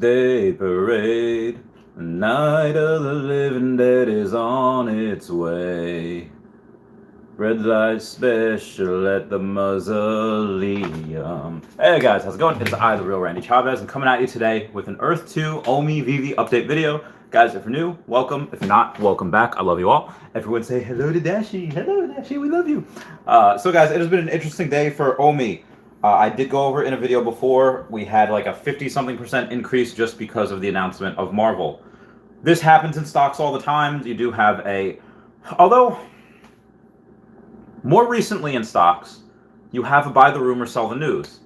Day parade, the night of the living dead is on its way. Red light special at the mausoleum. Hey guys, how's it going? It's I, the real Randy Chavez, and coming at you today with an Earth 2 OMI VV update video. Guys, if you're new, welcome. If you're not, welcome back. I love you all. Everyone say hello to Dashi. Hello, Dashi. We love you. So guys, it has been an interesting day for OMI. I did go over in a video before. We had like a 50-something% increase just because of the announcement of Marvel. This happens in stocks all the time. You do have although more recently in stocks, you have a buy the rumor, sell the news.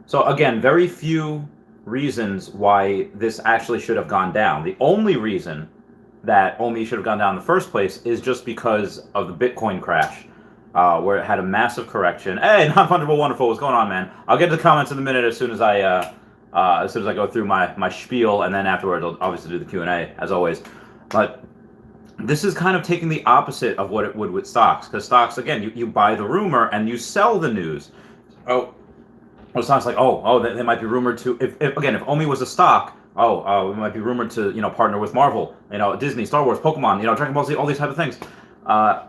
So again, very few reasons why this actually should have gone down. The only reason that OMI should have gone down in the first place is just because of the Bitcoin crash. Where it had a massive correction. Hey, non-fungible wonderful, what's going on, man? I'll get to the comments in a minute as soon as I go through my spiel, and then afterwards I'll obviously do the Q&A as always. But this is kind of taking the opposite of what it would with stocks, because stocks, again, you buy the rumor and you sell the news. Well, stocks like they might be rumored to if OMI was a stock. We might be rumored to partner with Marvel, Disney, Star Wars, Pokemon, Dragon Ball Z, all these type of things.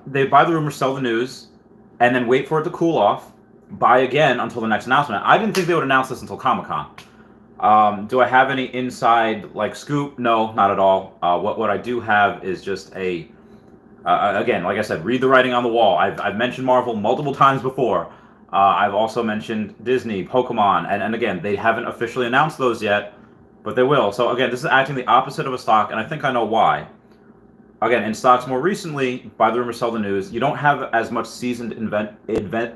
They buy the rumor, sell the news, and then wait for it to cool off, buy again until the next announcement. I didn't think they would announce this until Comic-Con. Do I have any inside scoop? No, not at all. What I do have is just again, like I said, read the writing on the wall. I've mentioned Marvel multiple times before. I've also mentioned Disney, Pokemon, and again, they haven't officially announced those yet, but they will. So again, this is acting the opposite of a stock, and I think I know why. Again, in stocks more recently, buy the rumor, sell the news. You don't have as much seasoned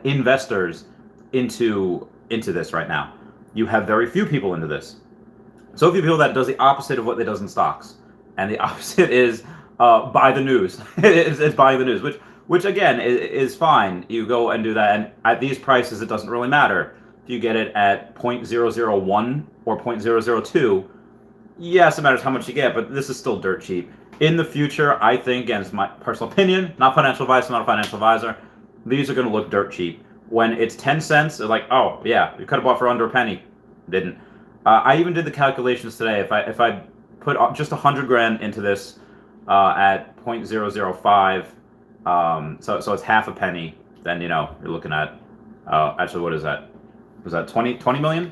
investors into this right now. You have very few people into this. So few people that does the opposite of what they does in stocks, and the opposite is buy the news. it's buying the news, which again is fine. You go and do that, and at these prices, it doesn't really matter if you get it at 0.001 or 0.002. Yes, it matters how much you get, but this is still dirt cheap. In the future, I think, and it's my personal opinion, not financial advice, I'm not a financial advisor, these are going to look dirt cheap. When it's 10 cents, they're like, oh, yeah, you could have bought for under a penny. Didn't. I even did the calculations today. If I put just 100 grand into this at 0.005, so it's half a penny, then, you're looking at, actually, what is that? Was that 20 million?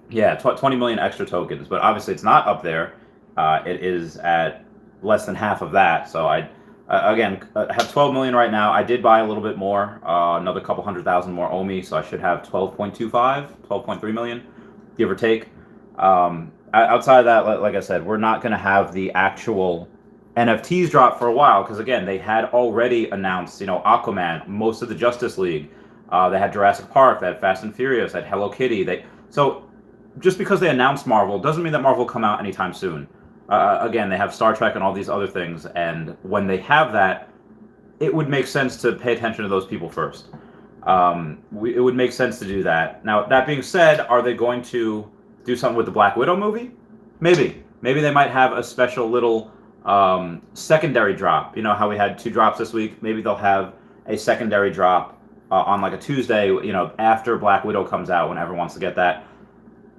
Yeah, 20 million extra tokens, but obviously it's not up there. It is at less than half of that. So I have 12 million right now. I did buy a little bit more, another couple 100,000 more OMI, so I should have 12.25, 12.3 million, give or take. Outside of that, like I said, we're not going to have the actual NFTs drop for a while, because again, they had already announced, Aquaman, most of the Justice League. They had Jurassic Park, they had Fast and Furious, they had Hello Kitty. So just because they announced Marvel doesn't mean that Marvel will come out anytime soon. Again, they have Star Trek and all these other things, and when they have that, it would make sense to pay attention to those people first. It would make sense to do that. Now, that being said, are they going to do something with the Black Widow movie? Maybe. Maybe they might have a special little secondary drop. You know how we had 2 drops this week? Maybe they'll have a secondary drop on like a Tuesday, after Black Widow comes out, when everyone wants to get that.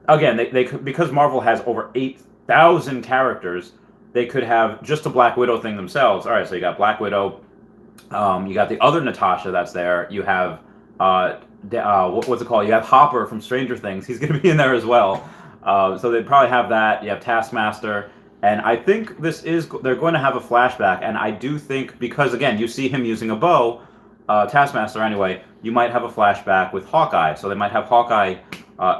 Again, they could, because Marvel has over 8,000 characters, they could have just a Black Widow thing themselves. All right, so you got Black Widow, you got the other Natasha that's there. You have what's it called? You have Hopper from Stranger Things. He's going to be in there as well. So they'd probably have that. You have Taskmaster, and I think they're going to have a flashback. And I do think, because again, you see him using a bow, Taskmaster anyway, you might have a flashback with Hawkeye. So they might have Hawkeye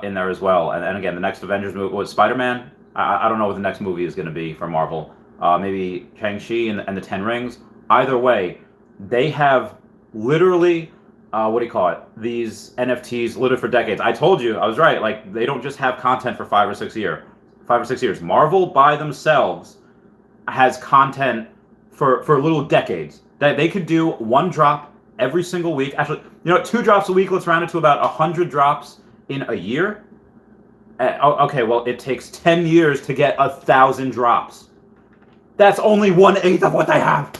in there as well. And again, the next Avengers movie was Spider-Man. I don't know what the next movie is going to be for Marvel. Maybe Shang-Chi and the Ten Rings. Either way, they have literally, these NFTs literally for decades. I told you, I was right. They don't just have content for 5 or 6 years. Marvel by themselves has content for little decades. They could do 1 drop every single week. Actually, 2 drops a week. Let's round it to about 100 drops in a year. Okay, well, it takes 10 years to get 1,000 drops. That's only 1/8 of what they have.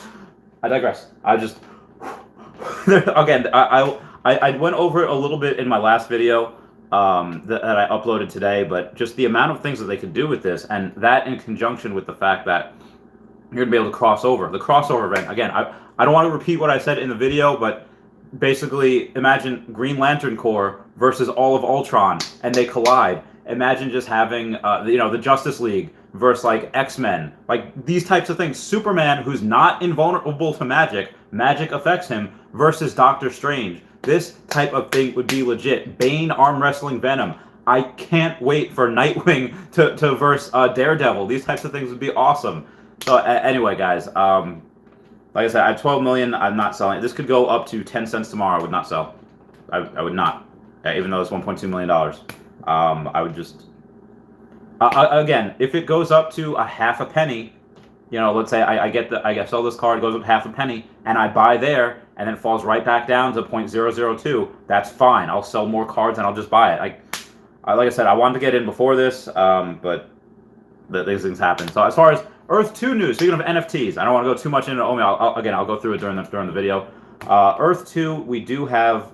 I digress. Again, I went over it a little bit in my last video. that I uploaded today, but just the amount of things that they could do with this, and that in conjunction with the fact that you're going to be able to cross over. The crossover event, again, I don't want to repeat what I said in the video, but basically imagine Green Lantern Corps versus all of Ultron, and they collide. Imagine just having, the Justice League versus, like, X-Men. Like, these types of things. Superman, who's not invulnerable to magic, magic affects him, versus Doctor Strange. This type of thing would be legit. Bane arm wrestling Venom. I can't wait for Nightwing to verse Daredevil. These types of things would be awesome. So anyway, guys, like I said, I have 12 million. I'm not selling. This could go up to 10 cents tomorrow. I would not sell. I would not, even though it's 1.2 million dollars. I would just again, if it goes up to a half a penny, let's say I sell this card, it goes up half a penny, and I buy there, and then it falls right back down to 0.002. That's fine. I'll sell more cards and I'll just buy it. Like I said, I wanted to get in before this, but these things happen. So as far as Earth 2 news, speaking of NFTs, I don't want to go too much into OMI. I'll go through it during the video. Earth 2, we do have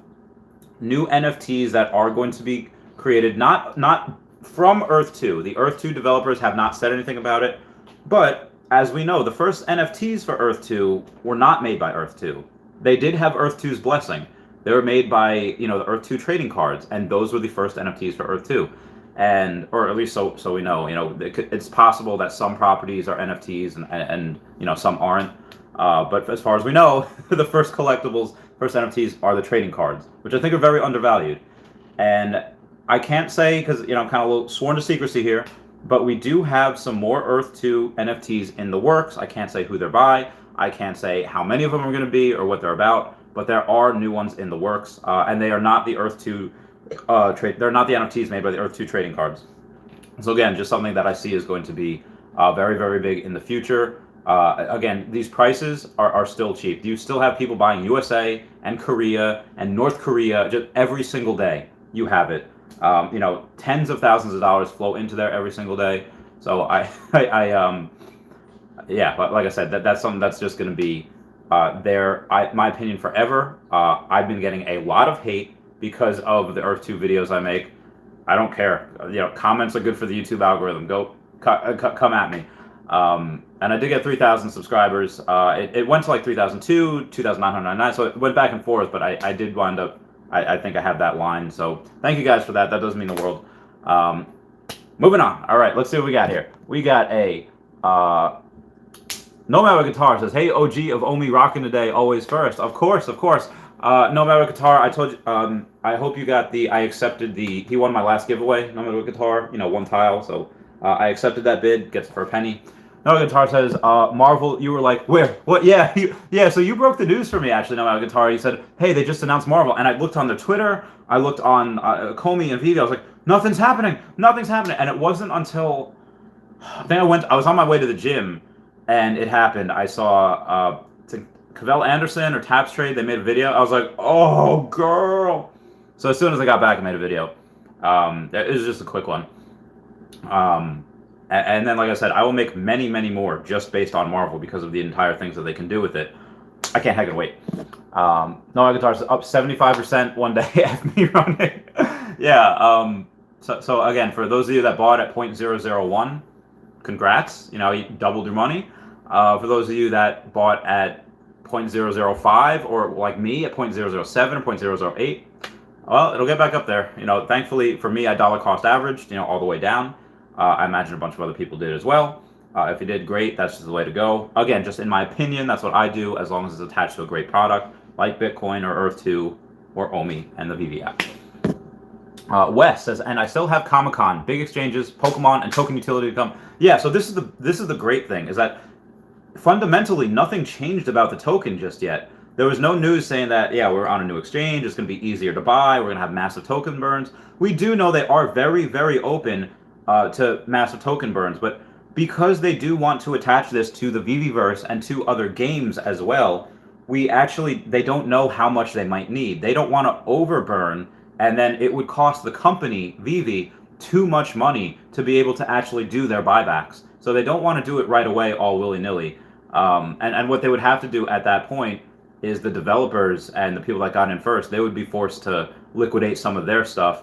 new NFTs that are going to be created, not from Earth 2. The Earth 2 developers have not said anything about it, but as we know, the first NFTs for Earth 2 were not made by Earth 2. They did have Earth 2's blessing. They were made by, the Earth 2 trading cards, and those were the first NFTs for Earth 2. Or at least so we know, it's possible that some properties are NFTs and some aren't. But as far as we know, the first collectibles, first NFTs are the trading cards, which I think are very undervalued. And I can't say, because, I'm kind of a little sworn to secrecy here, but we do have some more Earth 2 NFTs in the works. I can't say who they're by. I can't say how many of them are going to be or what they're about, but there are new ones in the works, and they are not the Earth 2 they're not the NFTs made by the Earth 2 trading cards. So again, just something that I see is going to be very, very big in the future. Again, these prices are still cheap. You still have people buying USA and Korea and North Korea just every single day. You have it. Tens of thousands of dollars flow into there every single day. So yeah, but like I said, that's something that's just going to be there. My opinion forever. I've been getting a lot of hate because of the Earth 2 videos I make. I don't care. Comments are good for the YouTube algorithm. Go come at me. And I did get 3,000 subscribers. It went to like 3,002, 2,999, so it went back and forth, but I did wind up, I think I have that line. So thank you guys for that. That does mean the world. Moving on. All right, let's see what we got here. We got a No Matter Guitar says, "Hey OG of OMI rocking today, always first." Of course. No Matter Guitar, I told you, I hope you got I accepted he won my last giveaway, No Matter Guitar, one tile, so I accepted that bid, gets it for a penny. No Matter Guitar says, Marvel, you were like, where? What? Yeah, so you broke the news for me, actually, No Matter Guitar. You said, hey, they just announced Marvel, and I looked on their Twitter, I looked on Comey and Vivi, I was like, nothing's happening, and it wasn't until, I think I was on my way to the gym, and it happened. I saw, Cavell Anderson or Taps Trade, they made a video. I was like, oh, girl. So as soon as I got back, I made a video. It was just a quick one. And then, like I said, I will make many, many more just based on Marvel because of the entire things that they can do with it. I can't heckin' wait. No Guitars up 75% one day after me running. Yeah. So again, for those of you that bought at 0.001, congrats. You doubled your money. For those of you that bought at 0.005 or like me at 0.007 or 0.008, well, it'll get back up there. Thankfully for me, I dollar cost averaged, all the way down. I imagine a bunch of other people did as well. If you did, great. That's just the way to go. Again, just in my opinion, that's what I do as long as it's attached to a great product like Bitcoin or Earth 2 or OMI and the VV app. Wes says, and I still have Comic-Con, big exchanges, Pokemon, and token utility to come. Yeah, so this is the great thing, is that fundamentally nothing changed about the token just yet. There was no news saying that, yeah, we're on a new exchange, it's going to be easier to buy, we're going to have massive token burns. We do know they are very, very open to massive token burns, but because they do want to attach this to the VVverse and to other games as well, they don't know how much they might need. They don't want to overburn, and then it would cost the company, Vivi, too much money to be able to actually do their buybacks. So they don't want to do it right away all willy-nilly. And what they would have to do at that point is the developers and the people that got in first, they would be forced to liquidate some of their stuff.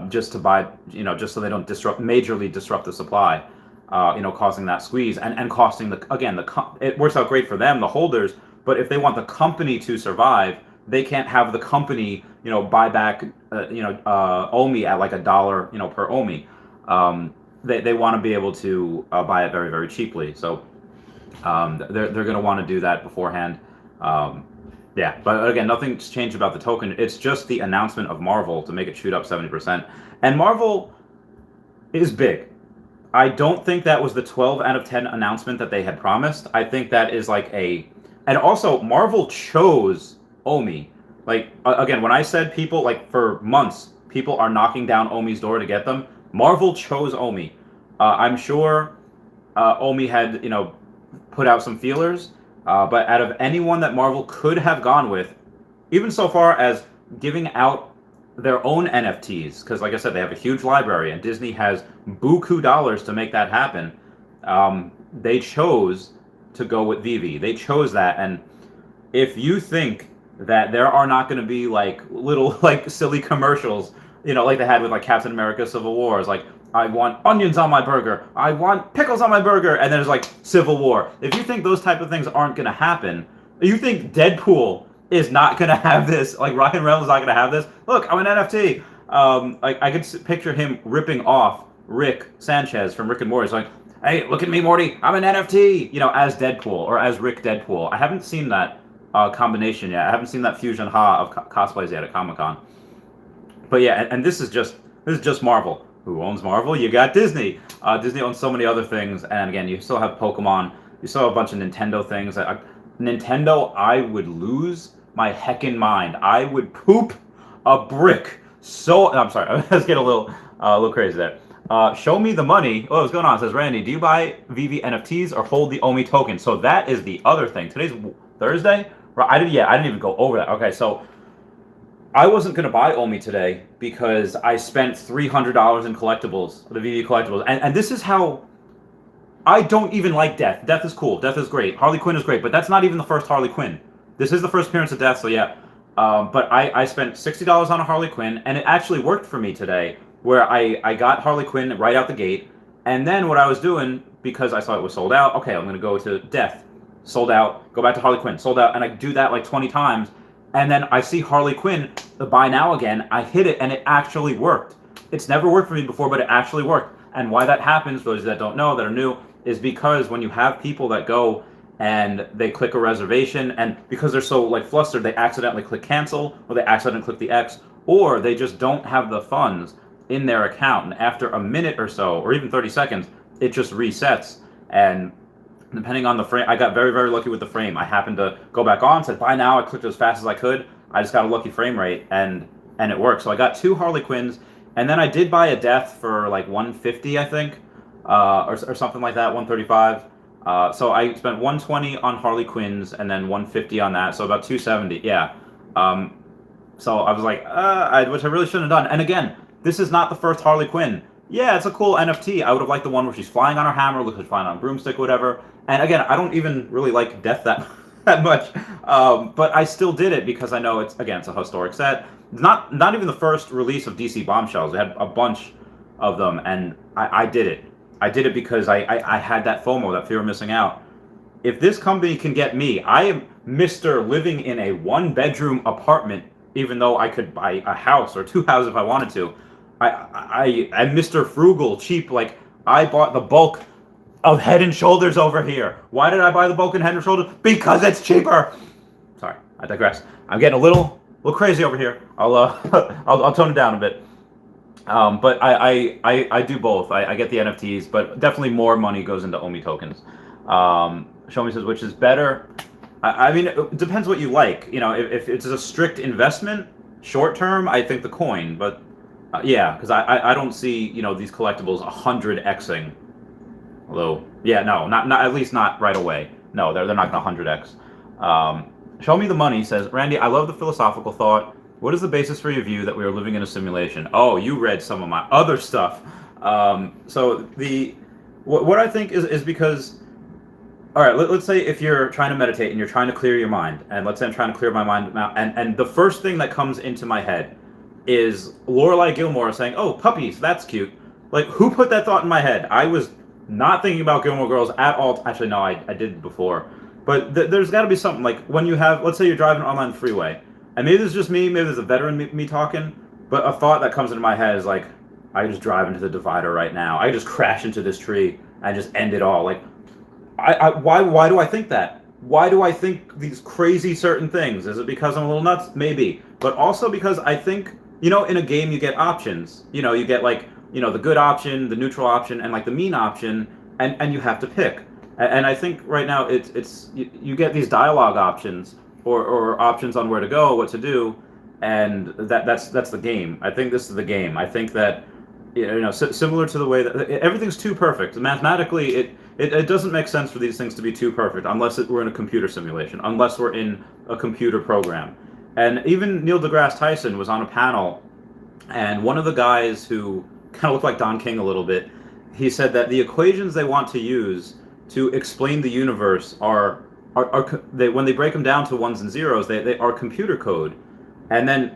just to buy, just so they don't majorly disrupt the supply, causing that squeeze and costing it works out great for them, the holders, but if they want the company to survive, they can't have the company, buy back, OMI at like $1, per OMI. They want to be able to buy it very, very cheaply. So they're going to want to do that beforehand. Yeah, but again, nothing's changed about the token. It's just the announcement of Marvel to make it shoot up 70%. And Marvel is big. I don't think that was the 12 out of 10 announcement that they had promised. I think that is and also Marvel chose OMI. Like, again, when I said people, like, for months, people are knocking down OMI's door to get them, Marvel chose OMI. I'm sure OMI had, put out some feelers, but out of anyone that Marvel could have gone with, even so far as giving out their own NFTs, because like I said, they have a huge library, and Disney has buku dollars to make that happen, they chose to go with Vivi. They chose that, and if you think that there are not going to be like little like silly commercials, like they had with like Captain America Civil War, is like, I want onions on my burger, I want pickles on my burger, and then there's like Civil War. If you think those type of things aren't going to happen, you think Deadpool is not going to have this, like Ryan Reynolds is not going to have this, look, I'm an NFT. I could picture him ripping off Rick Sanchez from Rick and Morty. It's like, hey, look at me, Morty, I'm an NFT, as Deadpool, or as Rick Deadpool. I haven't seen that combination yet. I haven't seen that fusion of cosplays yet at Comic-Con. But yeah, and this is just Marvel. Who owns Marvel? You got Disney. Disney owns so many other things, and again, you still have Pokemon. You still have a bunch of Nintendo things. Nintendo, I would lose my heckin' mind. I would poop a brick. I'm sorry. Let's get a little crazy there. Show me the money. Oh, what's going on? It says, Randy, do you buy VV NFTs or hold the OMI token? So that is the other thing. Today's Thursday. I didn't even go over that. Okay, so I wasn't going to buy OMI today because I spent $300 in collectibles, the VV collectibles. And this is how I don't even like Death. Death is cool. Death is great. Harley Quinn is great, but that's not even the first Harley Quinn. This is the first appearance of Death, so yeah. But I spent $60 on a Harley Quinn, and it actually worked for me today, where I got Harley Quinn right out the gate. And then what I was doing, because I saw it was sold out, okay, I'm going to go to Death. Sold out. Go back to Harley Quinn. Sold out. And I do that like 20 times. And then I see Harley Quinn, the buy now again. I hit it, and it actually worked. It's never worked for me before, but it actually worked. And why that happens, for those that don't know, that are new, is because when you have people that go and they click a reservation, and because they're so like flustered, they accidentally click cancel, or they accidentally click the X, or they just don't have the funds in their account. And after a minute or so, or even 30 seconds, it just resets. And depending on the frame, I got very, very lucky with the frame. I happened to go back on, said buy now, I clicked as fast as I could. I just got a lucky frame rate, and it worked. So I got 2 Harley Quinns, and then I did buy a Death for like 150, I think, or something like that, 135. So I spent 120 on Harley Quinns, and then 150 on that, so about 270, yeah. So I was like, which I really shouldn't have done. And again, this is not the first Harley Quinn. Yeah, it's a cool NFT. I would have liked the one where she's flying on her hammer, looks like she's flying on a broomstick, whatever. And again, I don't even really like Death that much, but I still did it because I know it's a historic set. Not even the first release of DC Bombshells. We had a bunch of them, and I did it. I did it because I had that FOMO, that fear of missing out. If this company can get me, I am Mr. living in a 1-bedroom apartment, even though I could buy a house or 2 houses if I wanted to. I'm Mr. Frugal, cheap. Like, I bought the bulk of Head and Shoulders over here. Why did I buy the bulk of Head and Shoulders? Because it's cheaper. Sorry, I digress. I'm getting a little crazy over here. I'll tone it down a bit. But I do both. I get the NFTs, but definitely more money goes into OMI tokens. Show me says, which is better. I mean, it depends what you like. If it's a strict investment, short term, I think the coin. But yeah, because I don't see these collectibles 100xing. Although, yeah, no, not at least not right away. No, they're not going to 100x. Show me the money says, Randy, I love the philosophical thought. What is the basis for your view that we are living in a simulation? Oh, you read some of my other stuff. So what I think is because, all right, let's say if you're trying to meditate and you're trying to clear your mind, and let's say I'm trying to clear my mind now, and the first thing that comes into my head is Lorelai Gilmore saying, "Oh, puppies, that's cute." Like, who put that thought in my head? I was not thinking about Gilmore Girls at all. Actually, no, I did before. But there's got to be something, like when you have, let's say you're driving on the freeway, and maybe this is just me, maybe there's a veteran me talking, but a thought that comes into my head is like, I just drive into the divider right now. I just crash into this tree and just end it all. Like, why do I think that? Why do I think these crazy certain things? Is it because I'm a little nuts? Maybe. But also because I think, in a game you get options. You get like, the good option, the neutral option, and like the mean option, and you have to pick. And I think right now it's you get these dialogue options or options on where to go, what to do, and that's the game. I think this is the game. I think that similar to the way that everything's too perfect. Mathematically, it doesn't make sense for these things to be too perfect unless we're in a computer simulation, unless we're in a computer program. And even Neil deGrasse Tyson was on a panel, and one of the guys who kind of looked like Don King a little bit, he said that the equations they want to use to explain the universe are when they break them down to ones and zeros, they are computer code. And then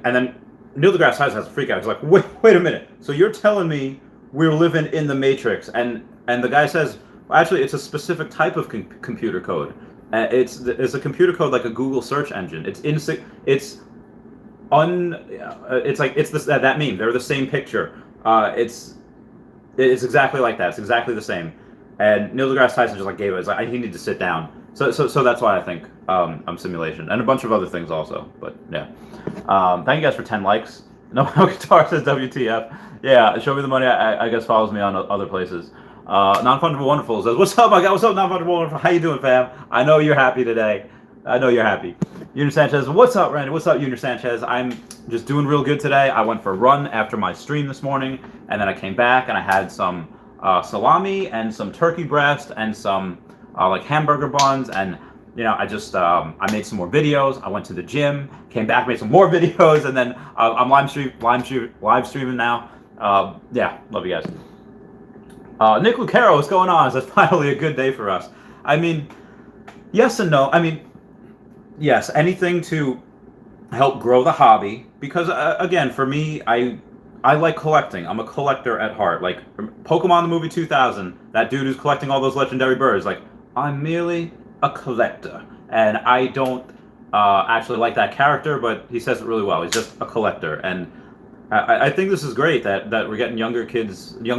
Neil deGrasse Tyson has a freak out. He's like, wait a minute. So you're telling me we're living in the Matrix? And the guy says, well, actually, it's a specific type of computer code. It's a computer code like a Google search engine. It's that meme. They're the same picture. It's exactly like that. It's exactly the same. And Neil deGrasse Tyson just like gave it. It's like he needed to sit down. So that's why I think I'm simulation, and a bunch of other things also. But yeah, thank you guys for 10 likes. No Guitar says WTF. Yeah, Show Me the Money. I guess follows me on other places. Non-fungible wonderful says, "What's up, my guy? What's up, non-fungible wonderful? How you doing, fam? I know you're happy today. I know you're happy." Junior Sanchez, "What's up, Randy? What's up, Junior Sanchez? I'm just doing real good today. I went for a run after my stream this morning, and then I came back and I had some salami and some turkey breast and some like hamburger buns, and I just I made some more videos. I went to the gym, came back, made some more videos, and then I'm live streaming now. Yeah, love you guys." Nick Lucero, what's going on? It's finally a good day for us. I mean, yes and no. I mean, yes, anything to help grow the hobby, because again, for me, I like collecting. I'm a collector at heart. Like Pokemon the movie 2000, that dude who's collecting all those legendary birds. Like, I'm merely a collector, and I don't actually like that character, but he says it really well. He's just a collector, and I think this is great that we're getting younger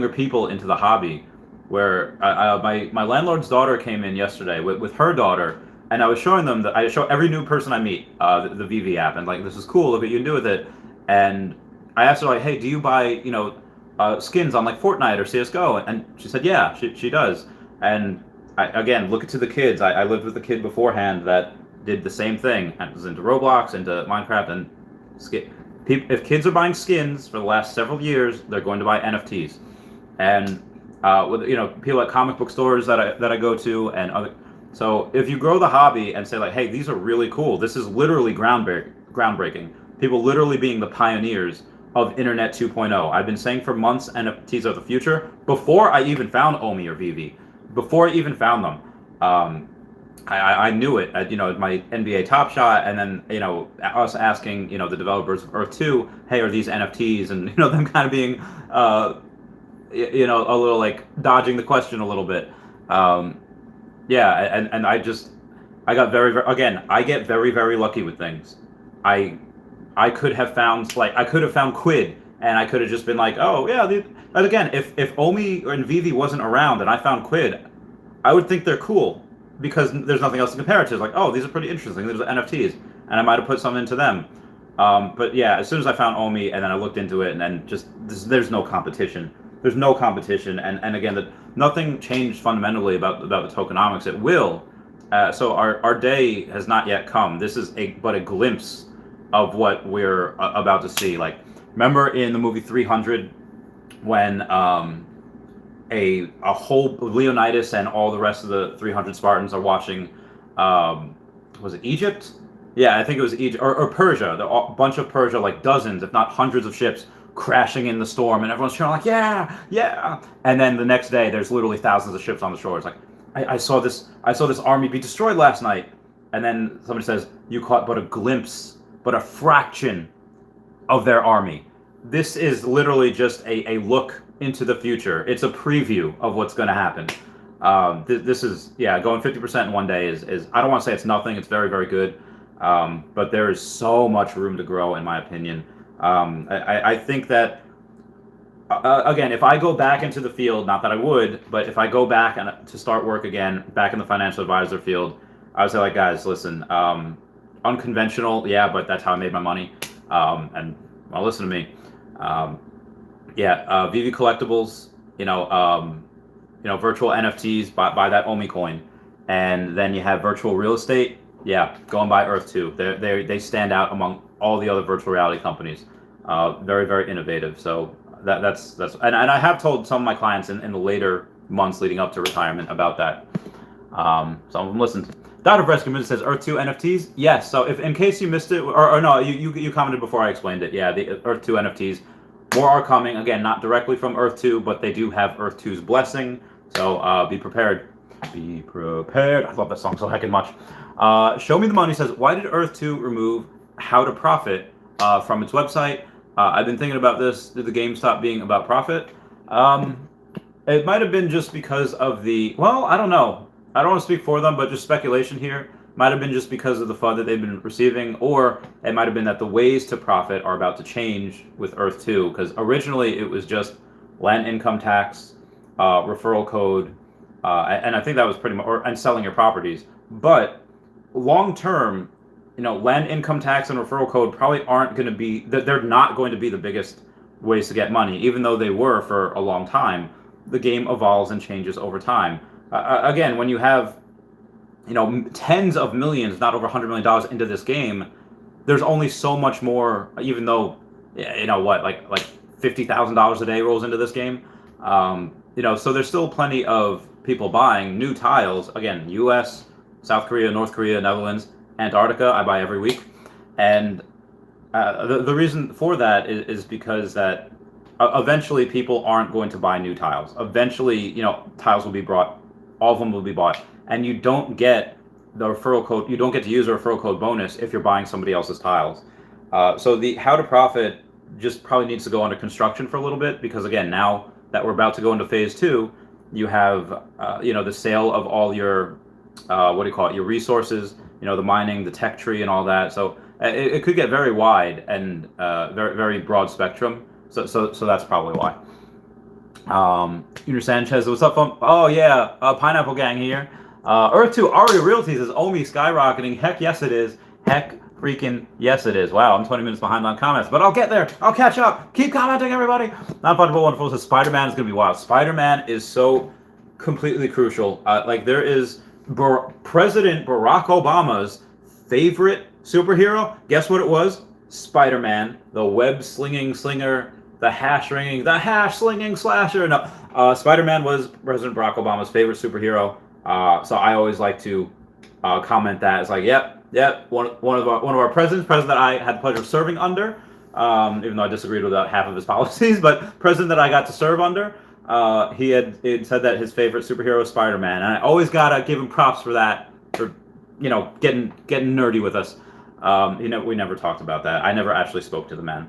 people into the hobby. Where my landlord's daughter came in yesterday with her daughter, and I was showing them that I show every new person I meet the VV app, and like, this is cool. Look what you can do with it. And I asked her, like, hey, do you buy skins on like Fortnite or CS:GO? And she said, yeah, she does. And again, look to the kids. I lived with a kid beforehand that did the same thing. And was into Roblox, into Minecraft, and if kids are buying skins for the last several years, they're going to buy NFTs. And with people at comic book stores that I go to, and other. So if you grow the hobby and say like, hey, these are really cool. This is literally groundbreaking. People literally being the pioneers of Internet 2.0. I've been saying for months NFTs are the future before I even found OMI or VV. Before I even found them, I knew it at my NBA Top Shot, and then us asking the developers of Earth 2, hey, are these NFTs, and them kind of being a little like dodging the question a little bit. Yeah, and I got I get very, very lucky with things. I could have found Quid, and I could have just been like, oh yeah. And again, if OMI and VV wasn't around and I found Quid, I would think they're cool because there's nothing else to compare it to. It's like, oh, these are pretty interesting. These are NFTs, and I might have put something into them. But yeah, as soon as I found OMI and then I looked into it, and then there's no competition. There's no competition, and again, nothing changed fundamentally about the tokenomics. It will. So our day has not yet come. This is but a glimpse of what we're about to see. Like, remember in the movie 300 when a whole Leonidas and all the rest of the 300 Spartans are watching, was it Egypt? Yeah, I think it was Egypt or Persia. A bunch of Persia, like dozens, if not hundreds of ships crashing in the storm, and everyone's cheering like, yeah. And then the next day, there's literally thousands of ships on the shore. It's like, I saw this army be destroyed last night. And then somebody says, you caught but a glimpse, but a fraction of their army. this is literally just a look into the future. It's a preview of what's going to happen. This is, yeah, going 50% in one day is I don't want to say it's nothing. It's very, very good. But there is so much room to grow, in my opinion. I think that, again, if I go back into the field, not that I would, but if I go back to start work again, back in the financial advisor field, I would say, like, guys, listen, unconventional, yeah, but that's how I made my money. And well, listen to me. VV Collectibles, virtual NFTs, buy that OMI coin, and then you have virtual real estate. Yeah, go and buy Earth 2. They stand out among all the other virtual reality companies. Very, very innovative. So that's and I have told some of my clients in the later months leading up to retirement about that. Some of them listened. Dr. Breskin says Earth 2 NFTs. Yes. So if in case you missed it, or no, you commented before I explained it. Yeah, the Earth 2 NFTs. More are coming. Again, not directly from Earth 2, but they do have Earth 2's blessing. So be prepared. Be prepared. I love that song so heckin' much. Show Me the Money says, why did Earth 2 remove How to Profit from its website? I've been thinking about this. Did the game stop being about profit? It might have been just because of I don't know. I don't want to speak for them, but just speculation here. Might have been just because of the FUD that they've been receiving, or it might have been that the ways to profit are about to change with Earth 2, because originally it was just land income tax, referral code, and I think that was pretty much, and selling your properties. But long term, land income tax and referral code probably aren't going to be, they're not going to be the biggest ways to get money, even though they were for a long time. The game evolves and changes over time. Again, when you have tens of millions, not over $100 million into this game, there's only so much more, even though, like $50,000 a day rolls into this game. So there's still plenty of people buying new tiles. Again, US, South Korea, North Korea, Netherlands, Antarctica, I buy every week. And the reason for that is because that eventually people aren't going to buy new tiles. Eventually, tiles will be brought, all of them will be bought. And you don't get the referral code, you don't get to use a referral code bonus if you're buying somebody else's tiles. So the How to Profit just probably needs to go under construction for a little bit, because again, now that we're about to go into phase 2, you have the sale of all your your resources, the mining, the tech tree, and all that. So it could get very wide and very, very broad spectrum. So that's probably why. Junior Sanchez, what's up, fam? Oh yeah, Pineapple Gang here. Earth 2 Aria Realties is OMI skyrocketing. Heck yes it is. Heck freaking yes it is. Wow, I'm 20 minutes behind on comments, but I'll get there. I'll catch up. Keep commenting, everybody. Not fun, but wonderful says Spider-Man is going to be wild. Spider-Man is so completely crucial. There is President Barack Obama's favorite superhero. Guess what it was? Spider-Man, the web-slinging slinger, the hash slinging slasher. No, Spider-Man was President Barack Obama's favorite superhero. So I always like to comment that. It's like, yep, one of our presidents, president that I had the pleasure of serving under, even though I disagreed with about half of his policies, but president that I got to serve under, he had said that his favorite superhero is Spider-Man, and I always gotta give him props for that, for getting nerdy with us. We never talked about that. I never actually spoke to the man.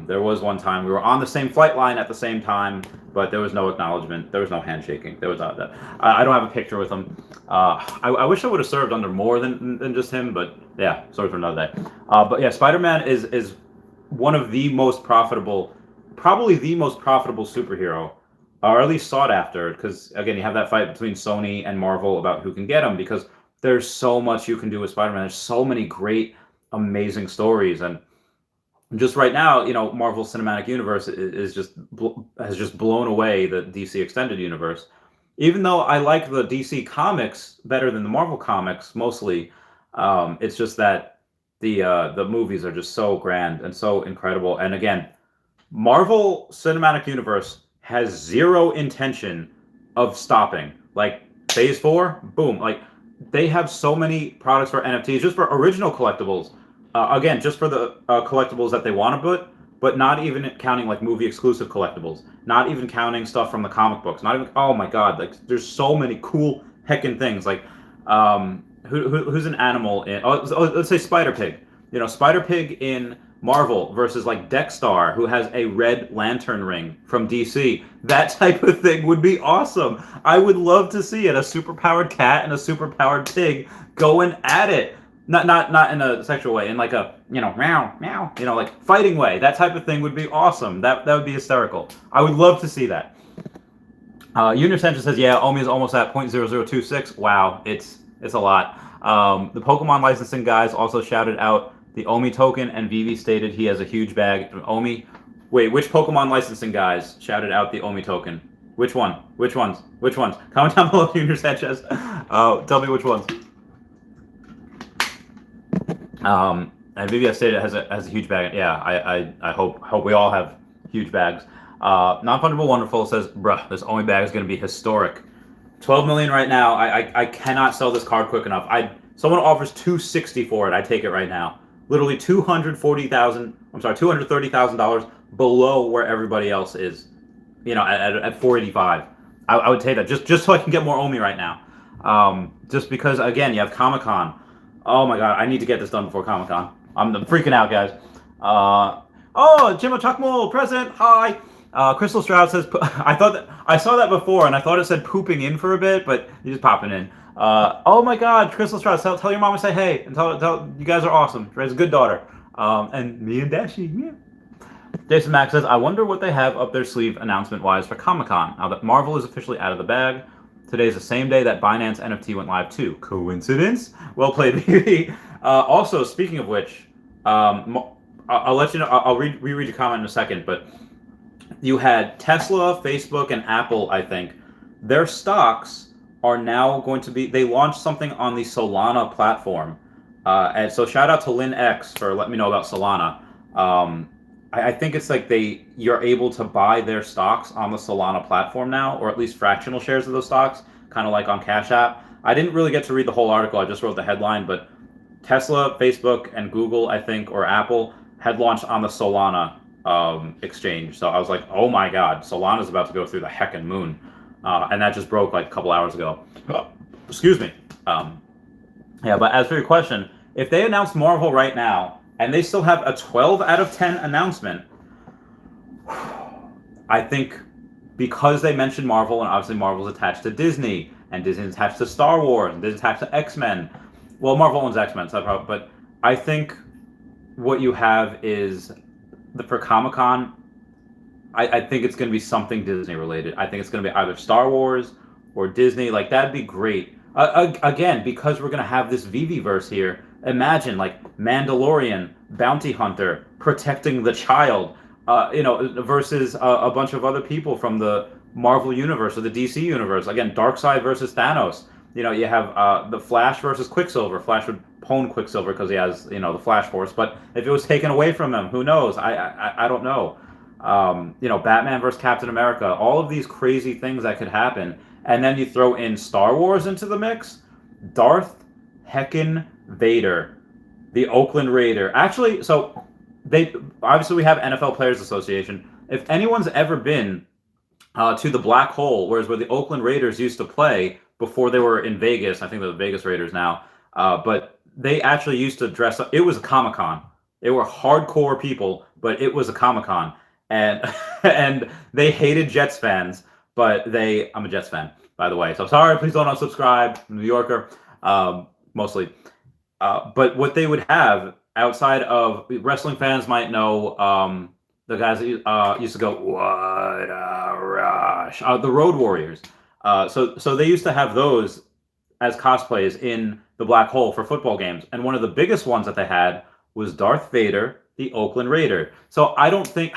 There was one time we were on the same flight line at the same time, but there was no acknowledgement. There was no handshaking. There was that. I don't have a picture with him. I wish I would have served under more than just him, but yeah, sorry for another day. But yeah, Spider-Man is one of the most profitable, probably the most profitable superhero, or at least sought after, because again, you have that fight between Sony and Marvel about who can get him, because there's so much you can do with Spider-Man. There's so many great, amazing stories, and just right now, Marvel Cinematic Universe has just blown away the DC Extended Universe. Even though I like the DC comics better than the Marvel comics, mostly, it's just that the movies are just so grand and so incredible. And again, Marvel Cinematic Universe has zero intention of stopping. Like Phase 4, boom. Like they have so many products for NFTs, just for original collectibles. Again, just for the collectibles that they want to put, but not even counting like movie exclusive collectibles, not even counting stuff from the comic books, not even, oh my god, like there's so many cool heckin' things. Like who's an animal in, let's say Spider Pig. Spider Pig in Marvel versus like Dexstar, who has a red lantern ring from DC. That type of thing would be awesome. I would love to see it. A superpowered cat and a superpowered pig going at it. Not in a sexual way, in like a, meow meow, like fighting way. That type of thing would be awesome. That would be hysterical. I would love to see that. Junior Sanchez says, yeah, OMI is almost at 0.0026. Wow, it's a lot. The Pokemon licensing guys also shouted out the OMI token, and Vivi stated he has a huge bag of OMI. Wait, which Pokemon licensing guys shouted out the OMI token? Which one? Which ones? Which ones? Comment down below, Junior Sanchez. Tell me which ones. And Vivi stated it has a huge bag. Yeah, I hope we all have huge bags. Non-fungible Wonderful says, bruh, this OMI bag is going to be historic. 12 million right now. I cannot sell this card quick enough. Someone offers 260 for it. I take it right now. Literally $230,000 below where everybody else is. At 485. I would take that just so I can get more OMI right now. Just because, again, you have Comic-Con. Oh my god, I need to get this done before Comic-Con. I'm freaking out, guys. Jimmo Chuckmole, present. Hi. Crystal Stroud says, I saw that before, and I thought it said pooping in for a bit, but you're just popping in. Oh my god, Crystal Stroud, tell your mom I say hey, and tell you guys are awesome. She's a good daughter. And me and Dashi, yeah. Jason Mack says, I wonder what they have up their sleeve announcement-wise for Comic-Con, now that Marvel is officially out of the bag. Today is the same day that Binance NFT went live too. Coincidence? Well played, Vivi. Also, speaking of which, I'll let you know, I'll reread your comment in a second, but you had Tesla, Facebook, and Apple, I think. Their stocks are now going to be, they launched something on the Solana platform. And so shout out to Lynn X for letting me know about Solana. I think it's like you're able to buy their stocks on the Solana platform now, or at least fractional shares of those stocks, kind of like on Cash App. I didn't really get to read the whole article. I just wrote the headline, but Tesla, Facebook, and Google, I think, or Apple, had launched on the Solana exchange. So I was like, oh my god, Solana's about to go through the heckin' moon. And that just broke like a couple hours ago. Excuse me. Yeah, but as for your question, if they announce Marvel right now, and they still have a 12 out of 10 announcement, I think because they mentioned Marvel, and obviously Marvel's attached to Disney, and Disney's attached to Star Wars, and Disney's attached to X-Men. Well, Marvel owns X-Men, so but I think what you have is, for Comic-Con, I think it's going to be something Disney related. I think it's going to be either Star Wars or Disney. Like, that'd be great. Again, because we're going to have this Vivi-verse here, imagine, like, Mandalorian, Bounty Hunter, protecting the child, versus a bunch of other people from the Marvel universe or the DC universe. Again, Darkseid versus Thanos. You have the Flash versus Quicksilver. Flash would pwn Quicksilver because he has, the Flash Force. But if it was taken away from him, who knows? I don't know. Batman versus Captain America. All of these crazy things that could happen. And then you throw in Star Wars into the mix. Darth heckin' Vader, the Oakland Raider. Actually, so obviously we have NFL Players Association. If anyone's ever been to the Black Hole, where the Oakland Raiders used to play before they were in Vegas, I think they're the Vegas Raiders now, but they actually used to dress up. It was a Comic-Con. They were hardcore people, but it was a Comic-Con. And and they hated Jets fans, but I'm a Jets fan, by the way. So sorry, please don't unsubscribe. I'm a New Yorker, mostly. But what they would have outside of wrestling fans might know, the guys that used to go, what a rush, the Road Warriors. So they used to have those as cosplays in the Black Hole for football games. And one of the biggest ones that they had was Darth Vader, the Oakland Raider. So I don't think,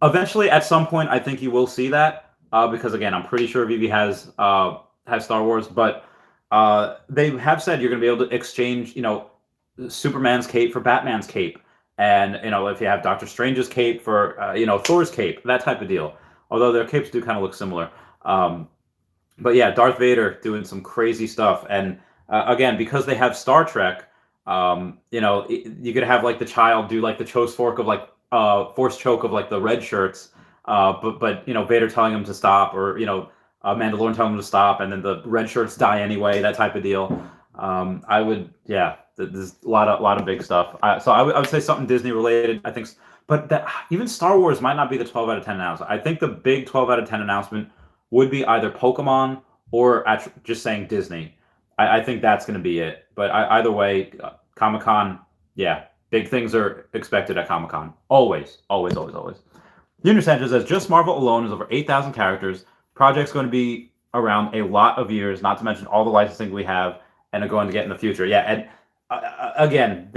eventually at some point, I think you will see that, because again, I'm pretty sure Vivi has Star Wars, but they have said you're going to be able to exchange, Superman's cape for Batman's cape. And, if you have Doctor Strange's cape for, Thor's cape, that type of deal. Although their capes do kind of look similar. But yeah, Darth Vader doing some crazy stuff. And again, because they have Star Trek, you could have like the child do like the force choke of like the red shirts. But Vader telling him to stop, or, Mandalorian telling him to stop, and then the red shirts die anyway, that type of deal. I would, yeah. There's a lot of big stuff. So I would say something Disney related. I think, but that even Star Wars might not be the 12 out of 10 announcement. I think the big 12 out of 10 announcement would be either Pokemon or just saying Disney. I think that's going to be it. But either way, Comic Con, yeah, big things are expected at Comic Con. Always, always, always, always. Junior Sanchez says just Marvel alone is over 8,000 characters. Project's going to be around a lot of years, not to mention all the licensing we have and are going to get in the future. Yeah, and again,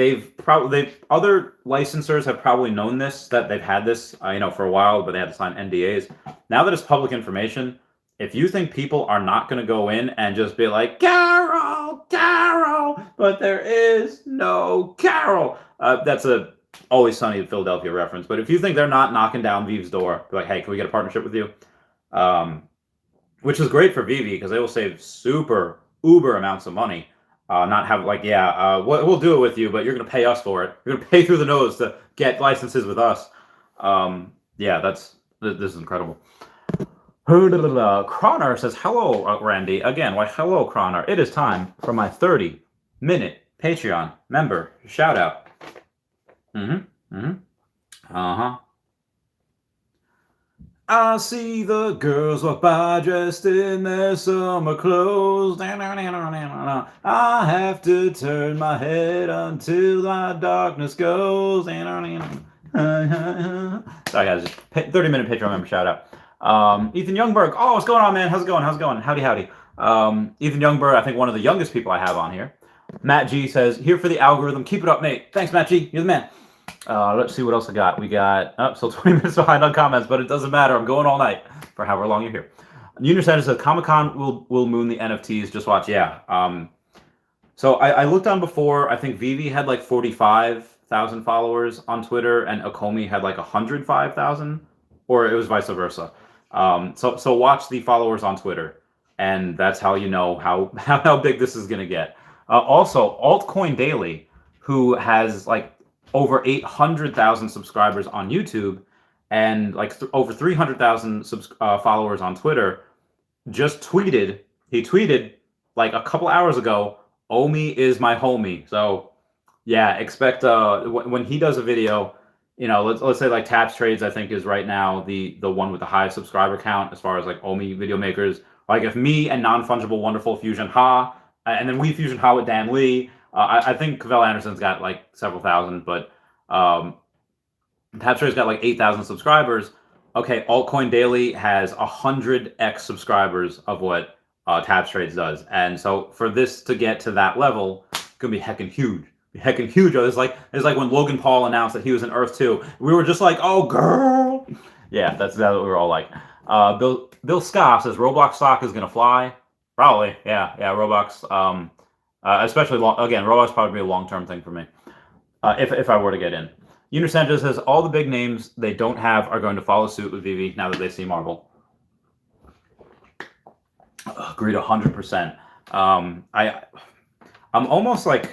other licensors have probably known this, that they've had this, for a while, but they had to sign NDAs. Now that it's public information, if you think people are not going to go in and just be like, Carol, Carol, but there is no Carol. That's a Always Sunny in Philadelphia reference. But if you think they're not knocking down Vive's door, be like, hey, can we get a partnership with you? Which is great for Vive because they will save super uber amounts of money. Not have we'll do it with you, but you're going to pay us for it. You're going to pay through the nose to get licenses with us. This is incredible. Croner says, hello, Randy. Again, why, hello, Croner. It is time for my 30-minute Patreon member shout out. I see the girls walk by dressed in their summer clothes. I have to turn my head until my darkness goes. Sorry, guys. Just 30-minute Patreon member shout out. Ethan Youngberg. Oh, what's going on, man? How's it going? Howdy. Ethan Youngberg, I think one of the youngest people I have on here. Matt G says, here for the algorithm. Keep it up, mate. Thanks, Matt G. You're the man. Let's see what else I got. We got still 20 minutes behind on comments, but it doesn't matter. I'm going all night for however long you're here. Junior Sanders says Comic-Con will moon the NFTs. Just watch. Yeah. So I looked on before. I think Vivi had like 45,000 followers on Twitter, and Okomi had like 105,000, or it was vice versa. So watch the followers on Twitter, and that's how you know how big this is gonna get. Also, Altcoin Daily, who has like over 800,000 subscribers on YouTube and like over 300,000 followers on Twitter, just tweeted. He tweeted like a couple hours ago, "OMI is my homie." So yeah, expect when he does a video, let's say like Taps Trades, I think is right now the one with the highest subscriber count as far as like OMI video makers. Like if me and Non-Fungible Wonderful Fusion Ha, and then We Fusion Ha with Dan Lee. I think Cavell Anderson's got like several thousand, but Taps Trades got like 8,000 subscribers. Okay, Altcoin Daily has 100x subscribers of what Taps Trades does, and so for this to get to that level, it's gonna be heckin' huge. Heckin' huge. It's like when Logan Paul announced that he was in Earth 2. We were just like, oh girl. Yeah, that's what we were all like. Bill Scott says Roblox stock is gonna fly. Probably, yeah. Roblox, especially Roblox probably be a long-term thing for me, if I were to get in. Junior Sanchez says all the big names they don't have are going to follow suit with Vivi now that they see Marvel. Agreed 100%. I'm almost like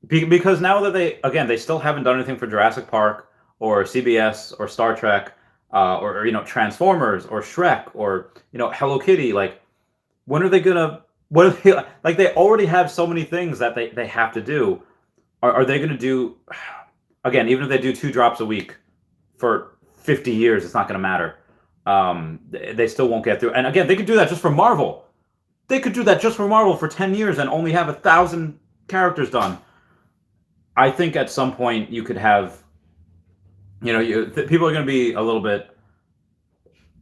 because now that they still haven't done anything for Jurassic Park or CBS or Star Trek. Or Transformers or Shrek or Hello Kitty. Like, when are they gonna? What are they like? They already have so many things that they have to do. Are they gonna do? Again, even if they do 2 drops a week for 50 years, it's not gonna matter. They still won't get through. And again, they could do that just for Marvel. They could do that just for Marvel for 10 years and only have 1,000 characters done. I think at some point you could have. People are going to be a little bit.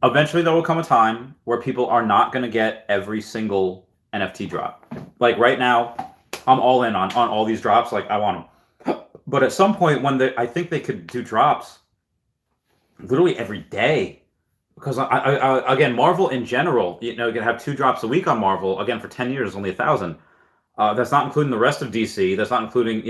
Eventually, there will come a time where people are not going to get every single NFT drop. Like right now, I'm all in on all these drops. Like I want them, but at some point I think they could do drops literally every day, because again, Marvel in general, you can have 2 drops a week on Marvel. Again, for 10 years, only 1,000. That's not including the rest of DC. That's not including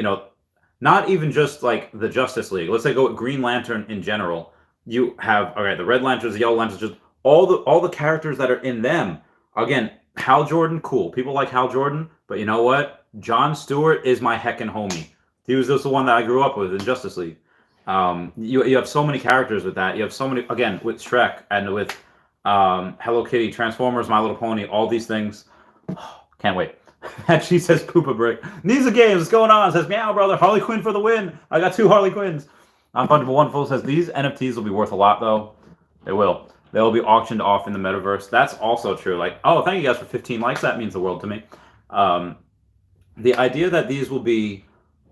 not even just like the Justice League. Let's say go with Green Lantern in general. You have the Red Lanterns, the Yellow Lanterns, just all the characters that are in them. Again, Hal Jordan, cool. People like Hal Jordan, but you know what? John Stewart is my heckin' homie. He was just the one that I grew up with in Justice League. You have so many characters with that. You have so many, again, with Shrek and with Hello Kitty, Transformers, My Little Pony, all these things. Can't wait. And she says KrepoBrooke. Nisa Games, what's going on? Says, meow, brother. Harley Quinn for the win. I got 2 Harley Quinns. Non-fungible Wonderful says, these NFTs will be worth a lot, though. They will. They'll be auctioned off in the metaverse. That's also true. Like, oh, thank you guys for 15 likes. That means the world to me. The idea that these will be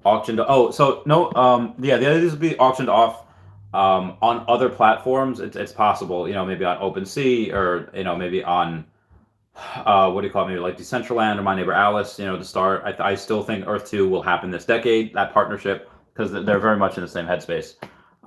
auctioned. Oh, so no. Yeah, the idea these will be auctioned off on other platforms. It's possible. Maybe on OpenSea or maybe on what do you call it? Maybe like Decentraland or My Neighbor Alice. To start. I still think Earth 2 will happen this decade. That partnership, because they're very much in the same headspace.